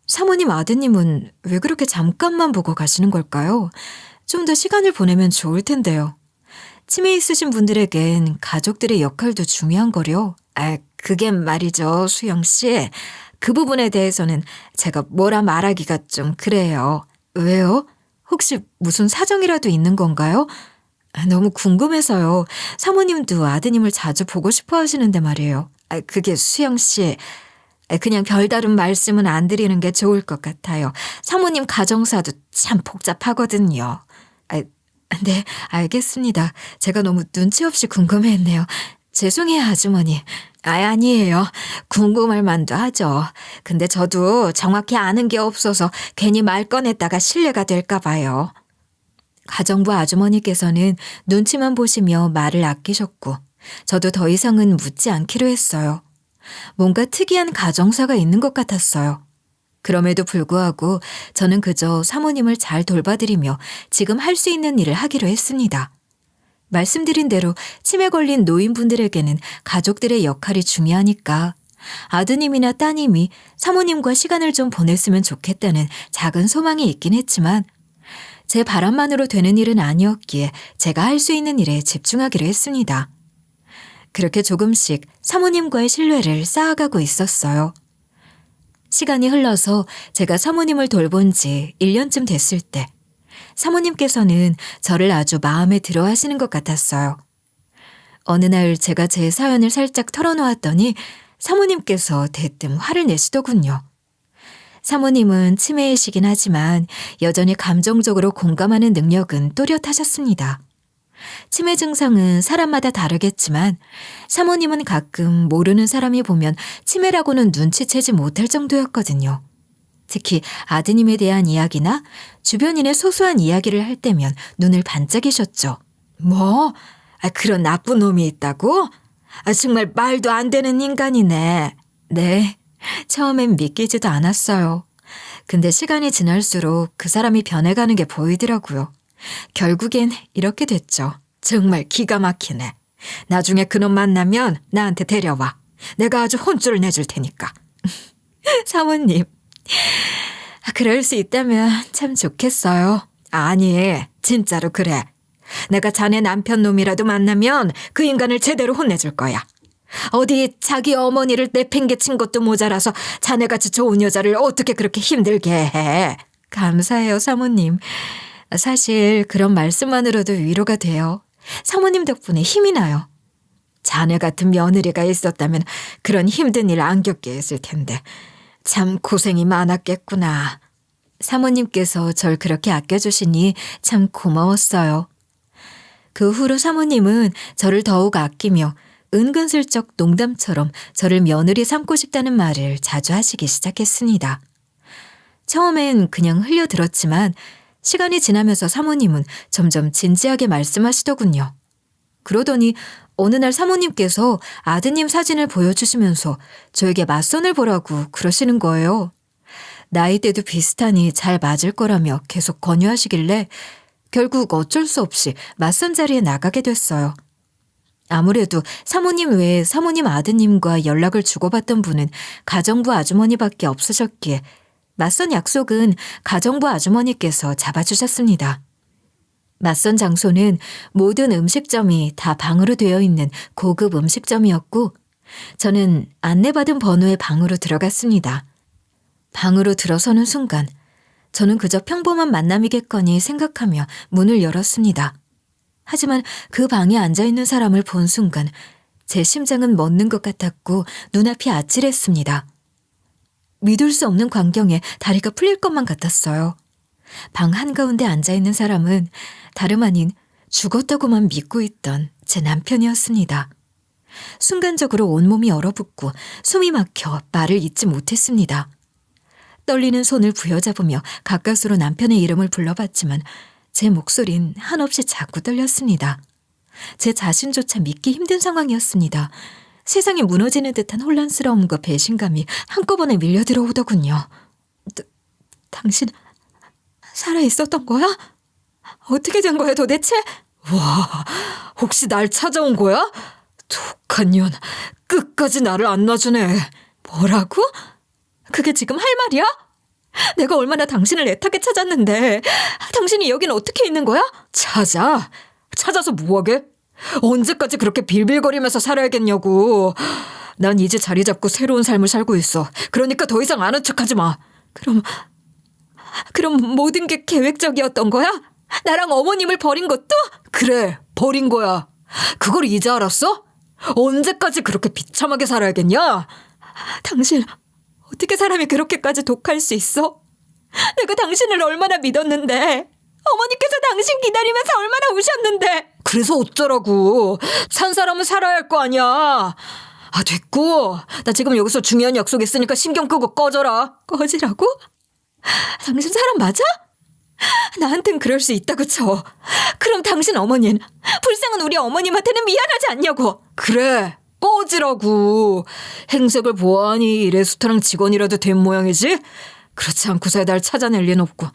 사모님 아드님은 왜 그렇게 잠깐만 보고 가시는 걸까요? 좀 더 시간을 보내면 좋을 텐데요. 치매 있으신 분들에겐 가족들의 역할도 중요한 거려. 그게 말이죠, 수영 씨. 그 부분에 대해서는 제가 뭐라 말하기가 좀 그래요. 왜요? 혹시 무슨 사정이라도 있는 건가요? 너무 궁금해서요. 사모님도 아드님을 자주 보고 싶어 하시는데 말이에요. 그게 수영 씨. 그냥 별다른 말씀은 안 드리는 게 좋을 것 같아요. 사모님 가정사도 참 복잡하거든요. 네, 알겠습니다. 제가 너무 눈치 없이 궁금해했네요. 죄송해요, 아주머니. 아니에요. 궁금할 만도 하죠. 근데 저도 정확히 아는 게 없어서 괜히 말 꺼냈다가 실례가 될까 봐요. 가정부 아주머니께서는 눈치만 보시며 말을 아끼셨고 저도 더 이상은 묻지 않기로 했어요. 뭔가 특이한 가정사가 있는 것 같았어요. 그럼에도 불구하고 저는 그저 사모님을 잘 돌봐드리며 지금 할 수 있는 일을 하기로 했습니다. 말씀드린 대로 치매 걸린 노인분들에게는 가족들의 역할이 중요하니까 아드님이나 따님이 사모님과 시간을 좀 보냈으면 좋겠다는 작은 소망이 있긴 했지만 제 바람만으로 되는 일은 아니었기에 제가 할 수 있는 일에 집중하기로 했습니다. 그렇게 조금씩 사모님과의 신뢰를 쌓아가고 있었어요. 시간이 흘러서 제가 사모님을 돌본 지 1년쯤 됐을 때 사모님께서는 저를 아주 마음에 들어 하시는 것 같았어요. 어느 날 제가 제 사연을 살짝 털어놓았더니 사모님께서 대뜸 화를 내시더군요. 사모님은 치매이시긴 하지만 여전히 감정적으로 공감하는 능력은 또렷하셨습니다. 치매 증상은 사람마다 다르겠지만 사모님은 가끔 모르는 사람이 보면 치매라고는 눈치채지 못할 정도였거든요. 특히 아드님에 대한 이야기나 주변인의 소소한 이야기를 할 때면 눈을 반짝이셨죠. 뭐? 그런 나쁜 놈이 있다고? 정말 말도 안 되는 인간이네. 네, 처음엔 믿기지도 않았어요. 근데 시간이 지날수록 그 사람이 변해가는 게 보이더라고요. 결국엔 이렇게 됐죠. 정말 기가 막히네. 나중에 그놈 만나면 나한테 데려와. 내가 아주 혼쭐을 내줄 테니까. 사모님, 그럴 수 있다면 참 좋겠어요. 아니, 진짜로 그래. 내가 자네 남편 놈이라도 만나면 그 인간을 제대로 혼내줄 거야. 어디 자기 어머니를 내팽개친 것도 모자라서 자네같이 좋은 여자를 어떻게 그렇게 힘들게 해. 감사해요, 사모님. 사실 그런 말씀만으로도 위로가 돼요. 사모님 덕분에 힘이 나요. 자네 같은 며느리가 있었다면 그런 힘든 일 안 겪게 했을 텐데 참 고생이 많았겠구나. 사모님께서 절 그렇게 아껴주시니 참 고마웠어요. 그 후로 사모님은 저를 더욱 아끼며 은근슬쩍 농담처럼 저를 며느리 삼고 싶다는 말을 자주 하시기 시작했습니다. 처음엔 그냥 흘려들었지만 시간이 지나면서 사모님은 점점 진지하게 말씀하시더군요. 그러더니 어느 날 사모님께서 아드님 사진을 보여주시면서 저에게 맞선을 보라고 그러시는 거예요. 나이대도 비슷하니 잘 맞을 거라며 계속 권유하시길래 결국 어쩔 수 없이 맞선 자리에 나가게 됐어요. 아무래도 사모님 외에 사모님 아드님과 연락을 주고받던 분은 가정부 아주머니밖에 없으셨기에 맞선 약속은 가정부 아주머니께서 잡아주셨습니다. 맞선 장소는 모든 음식점이 다 방으로 되어 있는 고급 음식점이었고 저는 안내받은 번호의 방으로 들어갔습니다. 방으로 들어서는 순간 저는 그저 평범한 만남이겠거니 생각하며 문을 열었습니다. 하지만 그 방에 앉아있는 사람을 본 순간 제 심장은 멎는 것 같았고 눈앞이 아찔했습니다. 믿을 수 없는 광경에 다리가 풀릴 것만 같았어요. 방 한가운데 앉아있는 사람은 다름 아닌 죽었다고만 믿고 있던 제 남편이었습니다. 순간적으로 온몸이 얼어붙고 숨이 막혀 말을 잇지 못했습니다. 떨리는 손을 부여잡으며 가까스로 남편의 이름을 불러봤지만 제 목소린 한없이 자꾸 떨렸습니다. 제 자신조차 믿기 힘든 상황이었습니다. 세상이 무너지는 듯한 혼란스러움과 배신감이 한꺼번에 밀려 들어오더군요. 당신 살아있었던 거야? 어떻게 된 거야 도대체? 와, 혹시 날 찾아온 거야? 독한 년, 끝까지 나를 안 놔주네. 뭐라고? 그게 지금 할 말이야? 내가 얼마나 당신을 애타게 찾았는데 당신이 여긴 어떻게 있는 거야? 찾아서 뭐하게? 언제까지 그렇게 빌빌거리면서 살아야겠냐고. 난 이제 자리 잡고 새로운 삶을 살고 있어. 그러니까 더 이상 아는 척하지 마. 그럼 모든 게 계획적이었던 거야? 나랑 어머님을 버린 것도? 그래, 버린 거야. 그걸 이제 알았어? 언제까지 그렇게 비참하게 살아야겠냐? 당신 어떻게 사람이 그렇게까지 독할 수 있어? 내가 당신을 얼마나 믿었는데, 어머니께서 당신 기다리면서 얼마나 우셨는데. 그래서 어쩌라고. 산 사람은 살아야 할 거 아니야. 됐고. 나 지금 여기서 중요한 약속 있으니까 신경 끄고 꺼져라. 꺼지라고? 당신 사람 맞아? 나한텐 그럴 수 있다고 쳐. 그럼 당신 어머니는, 불쌍한 우리 어머님한테는 미안하지 않냐고. 그래, 꺼지라고. 행색을 보아하니 레스토랑 직원이라도 된 모양이지? 그렇지 않고서야 날 찾아낼 리는 없고.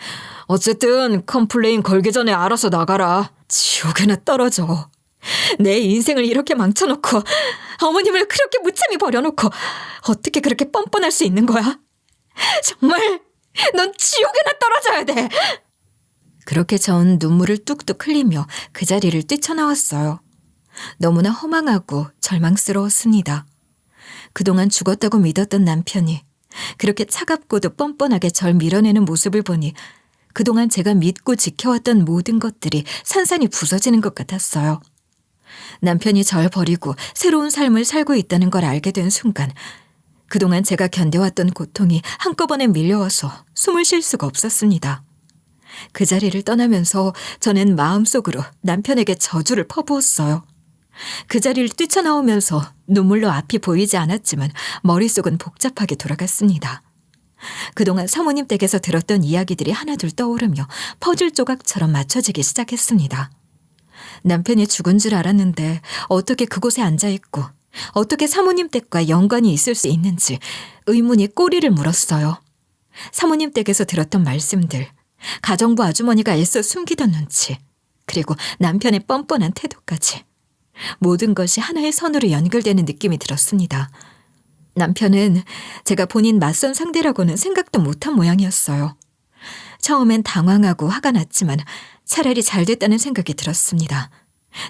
어쨌든 컴플레인 걸기 전에 알아서 나가라. 지옥에나 떨어져. 내 인생을 이렇게 망쳐놓고 어머님을 그렇게 무참히 버려놓고 어떻게 그렇게 뻔뻔할 수 있는 거야? 정말 넌 지옥에나 떨어져야 돼. 그렇게 전 눈물을 뚝뚝 흘리며 그 자리를 뛰쳐나왔어요. 너무나 허망하고 절망스러웠습니다. 그동안 죽었다고 믿었던 남편이 그렇게 차갑고도 뻔뻔하게 절 밀어내는 모습을 보니 그동안 제가 믿고 지켜왔던 모든 것들이 산산이 부서지는 것 같았어요. 남편이 절 버리고 새로운 삶을 살고 있다는 걸 알게 된 순간 그동안 제가 견뎌왔던 고통이 한꺼번에 밀려와서 숨을 쉴 수가 없었습니다. 그 자리를 떠나면서 저는 마음속으로 남편에게 저주를 퍼부었어요. 그 자리를 뛰쳐나오면서 눈물로 앞이 보이지 않았지만 머릿속은 복잡하게 돌아갔습니다. 그동안 사모님 댁에서 들었던 이야기들이 하나둘 떠오르며 퍼즐 조각처럼 맞춰지기 시작했습니다. 남편이 죽은 줄 알았는데 어떻게 그곳에 앉아있고 어떻게 사모님 댁과 연관이 있을 수 있는지 의문이 꼬리를 물었어요. 사모님 댁에서 들었던 말씀들, 가정부 아주머니가 애써 숨기던 눈치, 그리고 남편의 뻔뻔한 태도까지. 모든 것이 하나의 선으로 연결되는 느낌이 들었습니다. 남편은 제가 본인 맞선 상대라고는 생각도 못한 모양이었어요. 처음엔 당황하고 화가 났지만 차라리 잘 됐다는 생각이 들었습니다.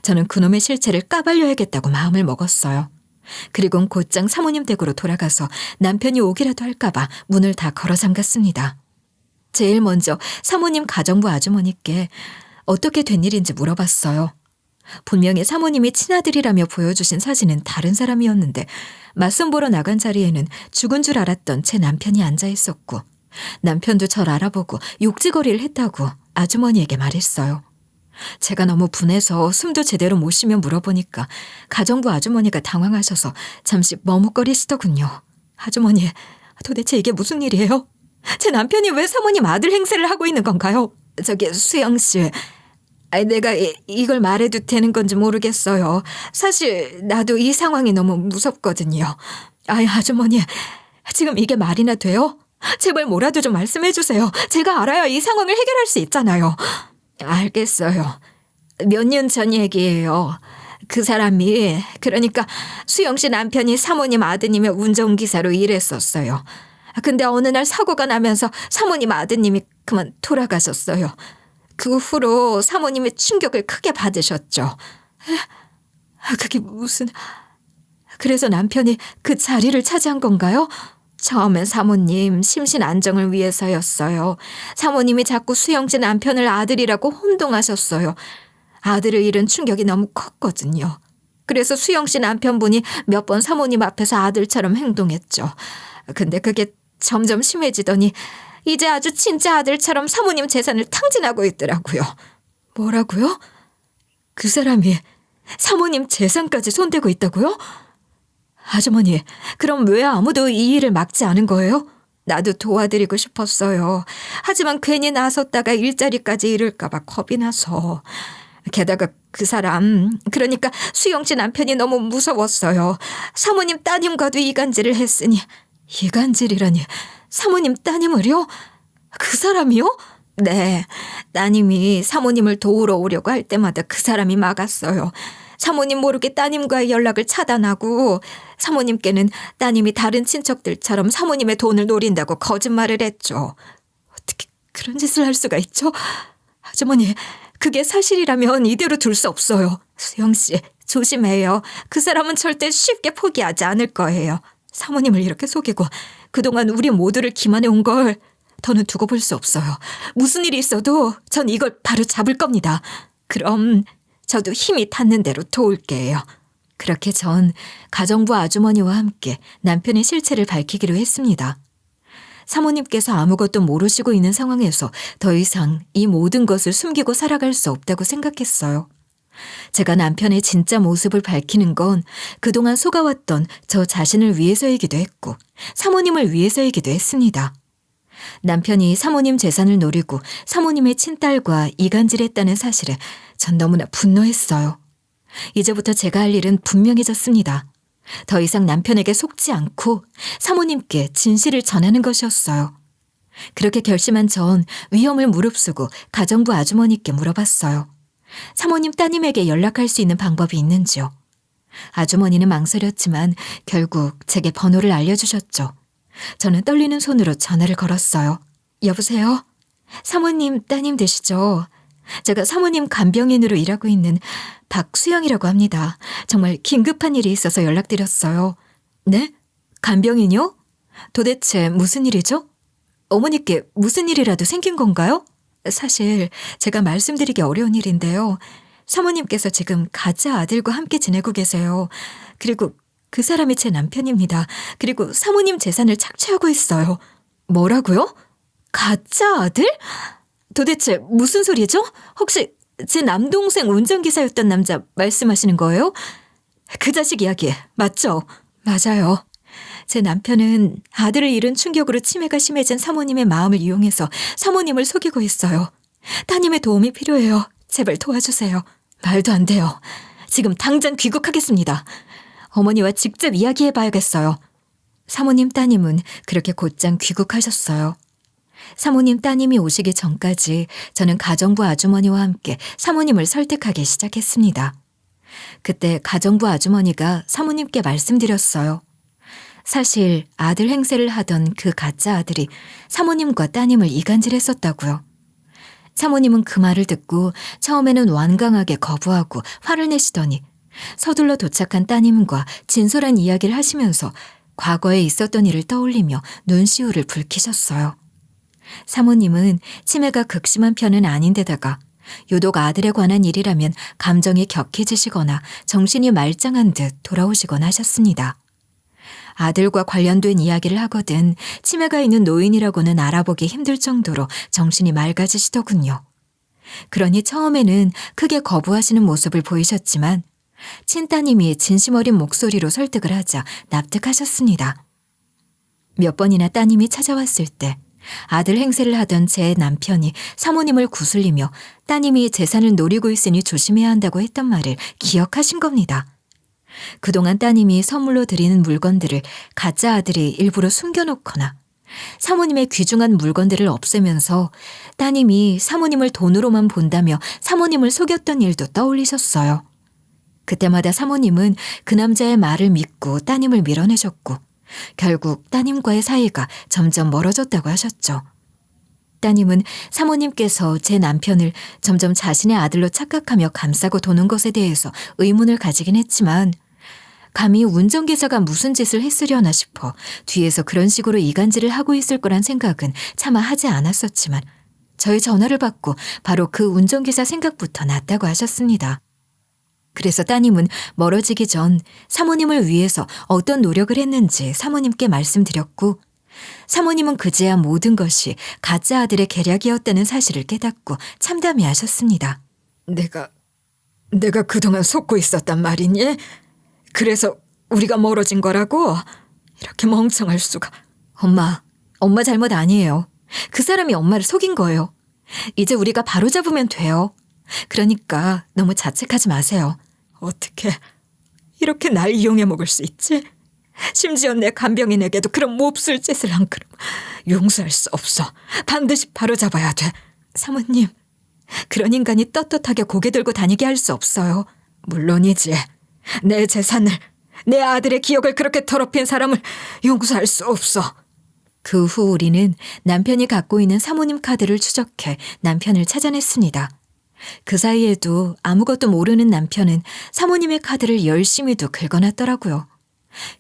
저는 그놈의 실체를 까발려야겠다고 마음을 먹었어요. 그리곤 곧장 사모님 댁으로 돌아가서 남편이 오기라도 할까봐 문을 다 걸어 잠갔습니다. 제일 먼저 사모님 가정부 아주머니께 어떻게 된 일인지 물어봤어요. 분명히 사모님이 친아들이라며 보여주신 사진은 다른 사람이었는데 맞선 보러 나간 자리에는 죽은 줄 알았던 제 남편이 앉아 있었고 남편도 절 알아보고 욕지거리를 했다고 아주머니에게 말했어요. 제가 너무 분해서 숨도 제대로 못 쉬며 물어보니까 가정부 아주머니가 당황하셔서 잠시 머뭇거리시더군요. 아주머니, 도대체 이게 무슨 일이에요? 제 남편이 왜 사모님 아들 행세를 하고 있는 건가요? 저기 수영 씨, 내가 이걸 말해도 되는 건지 모르겠어요. 사실 나도 이 상황이 너무 무섭거든요. 아주머니, 지금 이게 말이나 돼요? 제발 뭐라도 좀 말씀해 주세요. 제가 알아야 이 상황을 해결할 수 있잖아요. 알겠어요. 몇 년 전 얘기예요. 그 사람이, 그러니까 수영 씨 남편이 사모님 아드님의 운전기사로 일했었어요. 근데 어느 날 사고가 나면서 사모님 아드님이 그만 돌아가셨어요. 그 후로 사모님이 충격을 크게 받으셨죠. 그게 무슨... 그래서 남편이 그 자리를 차지한 건가요? 처음엔 사모님 심신 안정을 위해서였어요. 사모님이 자꾸 수영씨 남편을 아들이라고 혼동하셨어요. 아들을 잃은 충격이 너무 컸거든요. 그래서 수영씨 남편분이 몇 번 사모님 앞에서 아들처럼 행동했죠. 근데 그게 점점 심해지더니 이제 아주 진짜 아들처럼 사모님 재산을 탕진하고 있더라고요. 뭐라고요? 그 사람이 사모님 재산까지 손대고 있다고요? 아주머니, 그럼 왜 아무도 이 일을 막지 않은 거예요? 나도 도와드리고 싶었어요. 하지만 괜히 나섰다가 일자리까지 잃을까 봐 겁이 나서. 게다가 그 사람, 그러니까 수영 씨 남편이 너무 무서웠어요. 사모님 따님과도 이간질을 했으니. 이간질이라니, 사모님 따님을요? 그 사람이요? 네, 따님이 사모님을 도우러 오려고 할 때마다 그 사람이 막았어요. 사모님 모르게 따님과의 연락을 차단하고 사모님께는 따님이 다른 친척들처럼 사모님의 돈을 노린다고 거짓말을 했죠. 어떻게 그런 짓을 할 수가 있죠? 아주머니, 그게 사실이라면 이대로 둘 수 없어요. 수영 씨, 조심해요. 그 사람은 절대 쉽게 포기하지 않을 거예요. 사모님을 이렇게 속이고 그동안 우리 모두를 기만해 온 걸 더는 두고 볼 수 없어요. 무슨 일이 있어도 전 이걸 바로 잡을 겁니다. 그럼 저도 힘이 닿는 대로 도울게요. 그렇게 전 가정부 아주머니와 함께 남편의 실체를 밝히기로 했습니다. 사모님께서 아무것도 모르시고 있는 상황에서 더 이상 이 모든 것을 숨기고 살아갈 수 없다고 생각했어요. 제가 남편의 진짜 모습을 밝히는 건 그동안 속아왔던 저 자신을 위해서이기도 했고 사모님을 위해서이기도 했습니다. 남편이 사모님 재산을 노리고 사모님의 친딸과 이간질했다는 사실에 전 너무나 분노했어요. 이제부터 제가 할 일은 분명해졌습니다. 더 이상 남편에게 속지 않고 사모님께 진실을 전하는 것이었어요. 그렇게 결심한 전 위험을 무릅쓰고 가정부 아주머니께 물어봤어요. 사모님 따님에게 연락할 수 있는 방법이 있는지요. 아주머니는 망설였지만 결국 제게 번호를 알려주셨죠. 저는 떨리는 손으로 전화를 걸었어요. 여보세요? 사모님 따님 되시죠? 제가 사모님 간병인으로 일하고 있는 박수영이라고 합니다. 정말 긴급한 일이 있어서 연락드렸어요. 네? 간병인이요? 도대체 무슨 일이죠? 어머니께 무슨 일이라도 생긴 건가요? 사실 제가 말씀드리기 어려운 일인데요. 사모님께서 지금 가짜 아들과 함께 지내고 계세요. 그리고 그 사람이 제 남편입니다. 그리고 사모님 재산을 착취하고 있어요. 뭐라고요? 가짜 아들? 도대체 무슨 소리죠? 혹시 제 남동생 운전기사였던 남자 말씀하시는 거예요? 그 자식 이야기 맞죠? 맞아요. 제 남편은 아들을 잃은 충격으로 치매가 심해진 사모님의 마음을 이용해서 사모님을 속이고 있어요. 따님의 도움이 필요해요. 제발 도와주세요. 말도 안 돼요. 지금 당장 귀국하겠습니다. 어머니와 직접 이야기해봐야겠어요. 사모님 따님은 그렇게 곧장 귀국하셨어요. 사모님 따님이 오시기 전까지 저는 가정부 아주머니와 함께 사모님을 설득하기 시작했습니다. 그때 가정부 아주머니가 사모님께 말씀드렸어요. 사실 아들 행세를 하던 그 가짜 아들이 사모님과 따님을 이간질했었다고요. 사모님은 그 말을 듣고 처음에는 완강하게 거부하고 화를 내시더니 서둘러 도착한 따님과 진솔한 이야기를 하시면서 과거에 있었던 일을 떠올리며 눈시울을 붉히셨어요. 사모님은 치매가 극심한 편은 아닌데다가 유독 아들에 관한 일이라면 감정이 격해지시거나 정신이 말짱한 듯 돌아오시곤 하셨습니다. 아들과 관련된 이야기를 하거든 치매가 있는 노인이라고는 알아보기 힘들 정도로 정신이 맑아지시더군요. 그러니 처음에는 크게 거부하시는 모습을 보이셨지만 친따님이 진심 어린 목소리로 설득을 하자 납득하셨습니다. 몇 번이나 따님이 찾아왔을 때 아들 행세를 하던 제 남편이 사모님을 구슬리며 따님이 재산을 노리고 있으니 조심해야 한다고 했던 말을 기억하신 겁니다. 그동안 따님이 선물로 드리는 물건들을 가짜 아들이 일부러 숨겨놓거나 사모님의 귀중한 물건들을 없애면서 따님이 사모님을 돈으로만 본다며 사모님을 속였던 일도 떠올리셨어요. 그때마다 사모님은 그 남자의 말을 믿고 따님을 밀어내셨고 결국 따님과의 사이가 점점 멀어졌다고 하셨죠. 따님은 사모님께서 제 남편을 점점 자신의 아들로 착각하며 감싸고 도는 것에 대해서 의문을 가지긴 했지만 감히 운전기사가 무슨 짓을 했으려나 싶어 뒤에서 그런 식으로 이간질을 하고 있을 거란 생각은 차마 하지 않았었지만 저희 전화를 받고 바로 그 운전기사 생각부터 났다고 하셨습니다. 그래서 따님은 멀어지기 전 사모님을 위해서 어떤 노력을 했는지 사모님께 말씀드렸고 사모님은 그제야 모든 것이 가짜 아들의 계략이었다는 사실을 깨닫고 참담해 하셨습니다. 내가 그동안 속고 있었단 말이니? 그래서 우리가 멀어진 거라고? 이렇게 멍청할 수가. 엄마 잘못 아니에요. 그 사람이 엄마를 속인 거예요. 이제 우리가 바로잡으면 돼요. 그러니까 너무 자책하지 마세요. 어떻게 이렇게 날 이용해 먹을 수 있지? 심지어 내 간병인에게도 그런 몹쓸 짓을 한 그럼 용서할 수 없어. 반드시 바로잡아야 돼. 사모님, 그런 인간이 떳떳하게 고개 들고 다니게 할 수 없어요. 물론이지. 내 재산을, 내 아들의 기억을 그렇게 더럽힌 사람을 용서할 수 없어. 그 후 우리는 남편이 갖고 있는 사모님 카드를 추적해 남편을 찾아냈습니다. 그 사이에도 아무것도 모르는 남편은 사모님의 카드를 열심히도 긁어놨더라고요.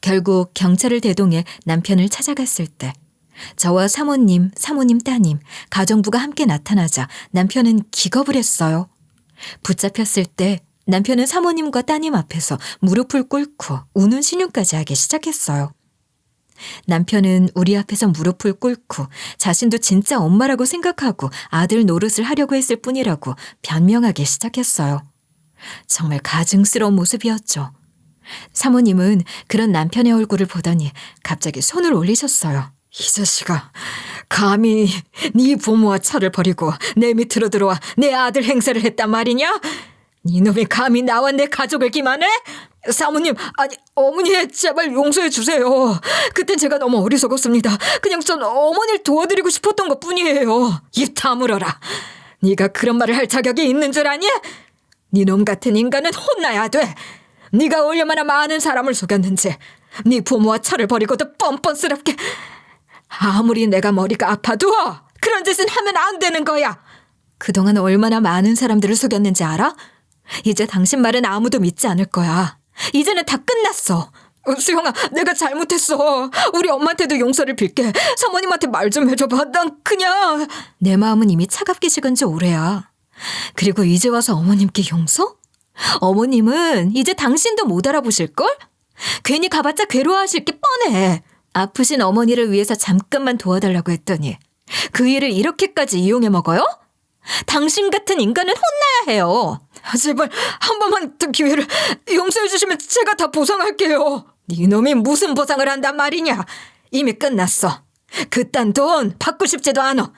결국 경찰을 대동해 남편을 찾아갔을 때 저와 사모님 따님, 가정부가 함께 나타나자 남편은 기겁을 했어요. 붙잡혔을 때 남편은 사모님과 따님 앞에서 무릎을 꿇고 우는 신용까지 하기 시작했어요. 남편은 우리 앞에서 무릎을 꿇고 자신도 진짜 엄마라고 생각하고 아들 노릇을 하려고 했을 뿐이라고 변명하기 시작했어요. 정말 가증스러운 모습이었죠. 사모님은 그런 남편의 얼굴을 보더니 갑자기 손을 올리셨어요. 이 자식아, 감히 네 부모와 차를 버리고 내 밑으로 들어와 내 아들 행세를 했단 말이냐? 이놈이 감히 나와 내 가족을 기만해? 사모님, 아니 어머니 제발 용서해 주세요. 그땐 제가 너무 어리석었습니다. 그냥 전 어머니를 도와드리고 싶었던 것뿐이에요. 입 다물어라. 네가 그런 말을 할 자격이 있는 줄 아니? 네 놈 같은 인간은 혼나야 돼. 네가 얼마나 많은 사람을 속였는지. 네 부모와 차를 버리고도 뻔뻔스럽게. 아무리 내가 머리가 아파도 그런 짓은 하면 안 되는 거야. 그동안 얼마나 많은 사람들을 속였는지 알아? 이제 당신 말은 아무도 믿지 않을 거야. 이제는 다 끝났어. 수영아, 내가 잘못했어. 우리 엄마한테도 용서를 빌게. 사모님한테 말 좀 해줘봐. 난 그냥... 내 마음은 이미 차갑게 식은 지 오래야. 그리고 이제 와서 어머님께 용서? 어머님은 이제 당신도 못 알아보실걸? 괜히 가봤자 괴로워하실 게 뻔해. 아프신 어머니를 위해서 잠깐만 도와달라고 했더니 그 일을 이렇게까지 이용해 먹어요? 당신 같은 인간은 혼나야 해요. 제발 한 번만 더 기회를 용서해 주시면 제가 다 보상할게요. 이놈이 무슨 보상을 한단 말이냐. 이미 끝났어. 그딴 돈 받고 싶지도 않아.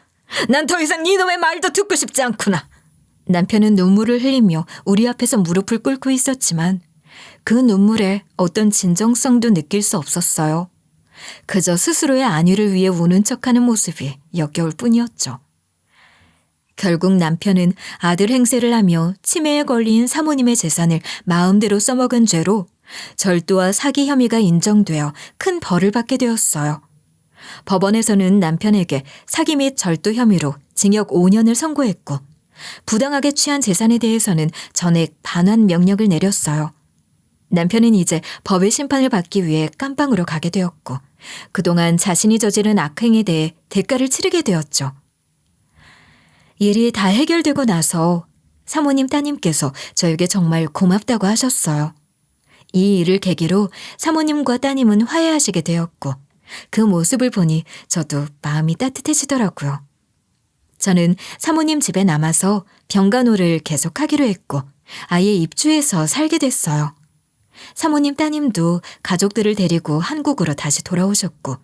난 더 이상 이놈의 말도 듣고 싶지 않구나. 남편은 눈물을 흘리며 우리 앞에서 무릎을 꿇고 있었지만 그 눈물에 어떤 진정성도 느낄 수 없었어요. 그저 스스로의 안위를 위해 우는 척하는 모습이 역겨울 뿐이었죠. 결국 남편은 아들 행세를 하며 치매에 걸린 사모님의 재산을 마음대로 써먹은 죄로 절도와 사기 혐의가 인정되어 큰 벌을 받게 되었어요. 법원에서는 남편에게 사기 및 절도 혐의로 징역 5년을 선고했고 부당하게 취한 재산에 대해서는 전액 반환 명령을 내렸어요. 남편은 이제 법의 심판을 받기 위해 깜방으로 가게 되었고 그동안 자신이 저지른 악행에 대해 대가를 치르게 되었죠. 일이 다 해결되고 나서 사모님 따님께서 저에게 정말 고맙다고 하셨어요. 이 일을 계기로 사모님과 따님은 화해하시게 되었고 그 모습을 보니 저도 마음이 따뜻해지더라고요. 저는 사모님 집에 남아서 병간호를 계속하기로 했고 아예 입주해서 살게 됐어요. 사모님 따님도 가족들을 데리고 한국으로 다시 돌아오셨고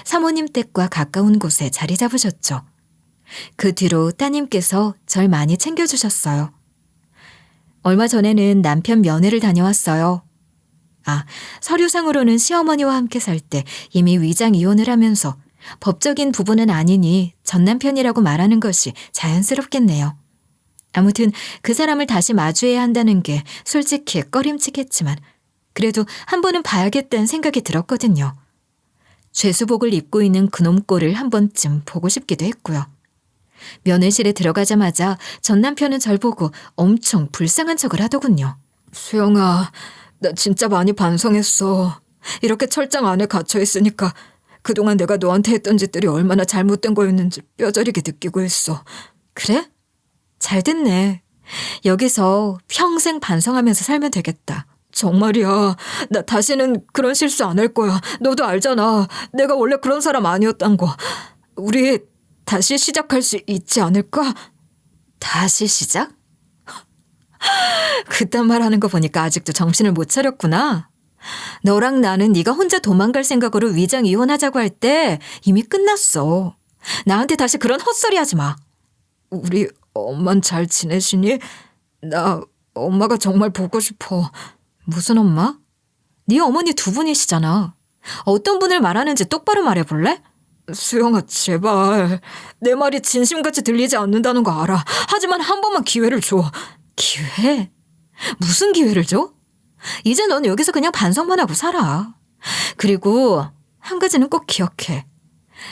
사모님 댁과 가까운 곳에 자리 잡으셨죠. 그 뒤로 따님께서 절 많이 챙겨주셨어요. 얼마 전에는 남편 면회를 다녀왔어요. 서류상으로는 시어머니와 함께 살 때 이미 위장 이혼을 하면서 법적인 부분은 아니니 전 남편이라고 말하는 것이 자연스럽겠네요. 아무튼 그 사람을 다시 마주해야 한다는 게 솔직히 꺼림칙했지만 그래도 한 번은 봐야겠다는 생각이 들었거든요. 죄수복을 입고 있는 그놈 꼴을 한 번쯤 보고 싶기도 했고요. 면회실에 들어가자마자 전 남편은 절 보고 엄청 불쌍한 척을 하더군요. 수영아, 나 진짜 많이 반성했어. 이렇게 철장 안에 갇혀있으니까 그동안 내가 너한테 했던 짓들이 얼마나 잘못된 거였는지 뼈저리게 느끼고 있어. 그래? 잘 됐네. 여기서 평생 반성하면서 살면 되겠다. 정말이야. 나 다시는 그런 실수 안 할 거야. 너도 알잖아. 내가 원래 그런 사람 아니었단 거. 우리 다시 시작할 수 있지 않을까? 다시 시작? 그딴 말 하는 거 보니까 아직도 정신을 못 차렸구나. 너랑 나는 네가 혼자 도망갈 생각으로 위장 이혼하자고 할 때 이미 끝났어. 나한테 다시 그런 헛소리 하지 마. 우리 엄만 잘 지내시니? 나 엄마가 정말 보고 싶어. 무슨 엄마? 네 어머니 두 분이시잖아. 어떤 분을 말하는지 똑바로 말해볼래? 수영아, 제발. 내 말이 진심같이 들리지 않는다는 거 알아. 하지만 한 번만 기회를 줘. 기회? 무슨 기회를 줘? 이제 넌 여기서 그냥 반성만 하고 살아. 그리고 한 가지는 꼭 기억해.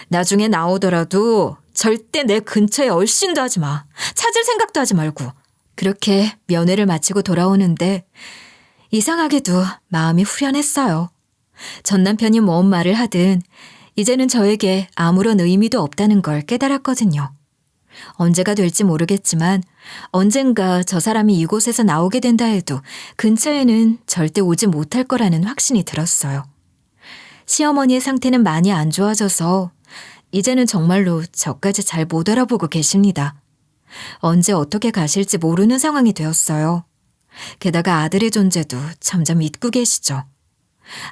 나중에 나오더라도 절대 내 근처에 얼씬도 하지 마. 찾을 생각도 하지 말고. 그렇게 면회를 마치고 돌아오는데 이상하게도 마음이 후련했어요. 전 남편이 뭔 말을 하든 이제는 저에게 아무런 의미도 없다는 걸 깨달았거든요. 언제가 될지 모르겠지만 언젠가 저 사람이 이곳에서 나오게 된다 해도 근처에는 절대 오지 못할 거라는 확신이 들었어요. 시어머니의 상태는 많이 안 좋아져서 이제는 정말로 저까지 잘 못 알아보고 계십니다. 언제 어떻게 가실지 모르는 상황이 되었어요. 게다가 아들의 존재도 점점 잊고 계시죠.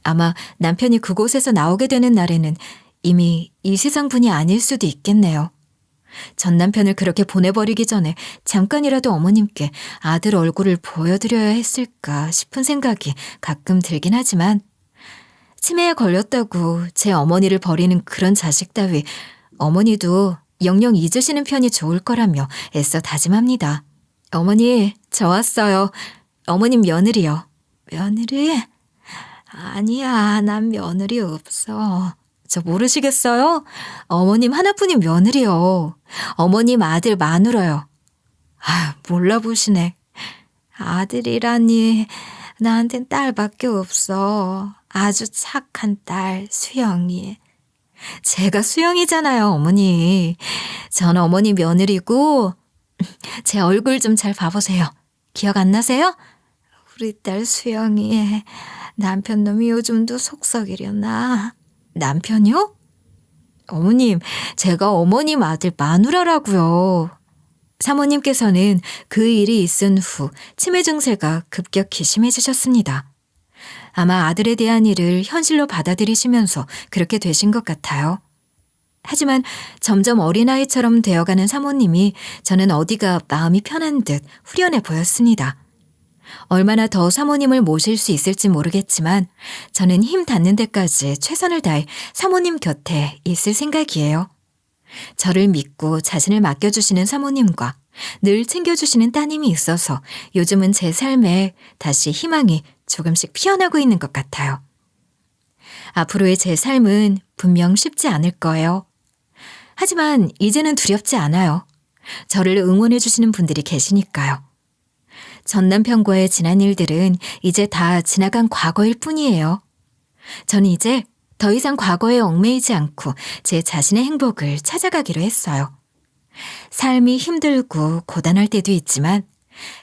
아마 남편이 그곳에서 나오게 되는 날에는 이미 이 세상분이 아닐 수도 있겠네요. 전 남편을 그렇게 보내버리기 전에 잠깐이라도 어머님께 아들 얼굴을 보여드려야 했을까 싶은 생각이 가끔 들긴 하지만 치매에 걸렸다고 제 어머니를 버리는 그런 자식 따위 어머니도 영영 잊으시는 편이 좋을 거라며 애써 다짐합니다. 어머니, 저 왔어요. 어머님 며느리요. 며느리? 아니야, 난 며느리 없어. 저 모르시겠어요? 어머님 하나뿐인 며느리요. 어머님 아들 마누라요. 몰라보시네. 아들이라니, 나한텐 딸밖에 없어. 아주 착한 딸, 수영이. 제가 수영이잖아요, 어머니. 전 어머니 며느리고, 제 얼굴 좀 잘 봐보세요. 기억 안 나세요? 우리 딸 수영이 남편놈이 요즘도 속썩이려나. 남편이요? 어머님, 제가 어머님 아들 마누라라고요. 사모님께서는 그 일이 있은 후 치매 증세가 급격히 심해지셨습니다. 아마 아들에 대한 일을 현실로 받아들이시면서 그렇게 되신 것 같아요. 하지만 점점 어린아이처럼 되어가는 사모님이 저는 어디가 마음이 편한 듯 후련해 보였습니다. 얼마나 더 사모님을 모실 수 있을지 모르겠지만 저는 힘 닿는 데까지 최선을 다해 사모님 곁에 있을 생각이에요. 저를 믿고 자신을 맡겨주시는 사모님과 늘 챙겨주시는 따님이 있어서 요즘은 제 삶에 다시 희망이 조금씩 피어나고 있는 것 같아요. 앞으로의 제 삶은 분명 쉽지 않을 거예요. 하지만 이제는 두렵지 않아요. 저를 응원해 주시는 분들이 계시니까요. 전 남편과의 지난 일들은 이제 다 지나간 과거일 뿐이에요. 저는 이제 더 이상 과거에 얽매이지 않고 제 자신의 행복을 찾아가기로 했어요. 삶이 힘들고 고단할 때도 있지만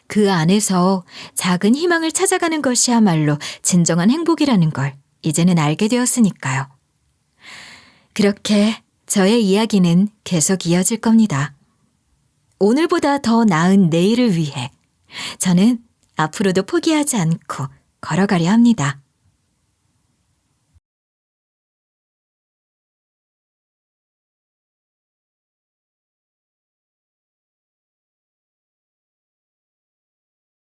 그 안에서 작은 희망을 찾아가는 것이야말로 진정한 행복이라는 걸 이제는 알게 되었으니까요. 그렇게 저의 이야기는 계속 이어질 겁니다. 오늘보다 더 나은 내일을 위해 저는 앞으로도 포기하지 않고 걸어가려 합니다.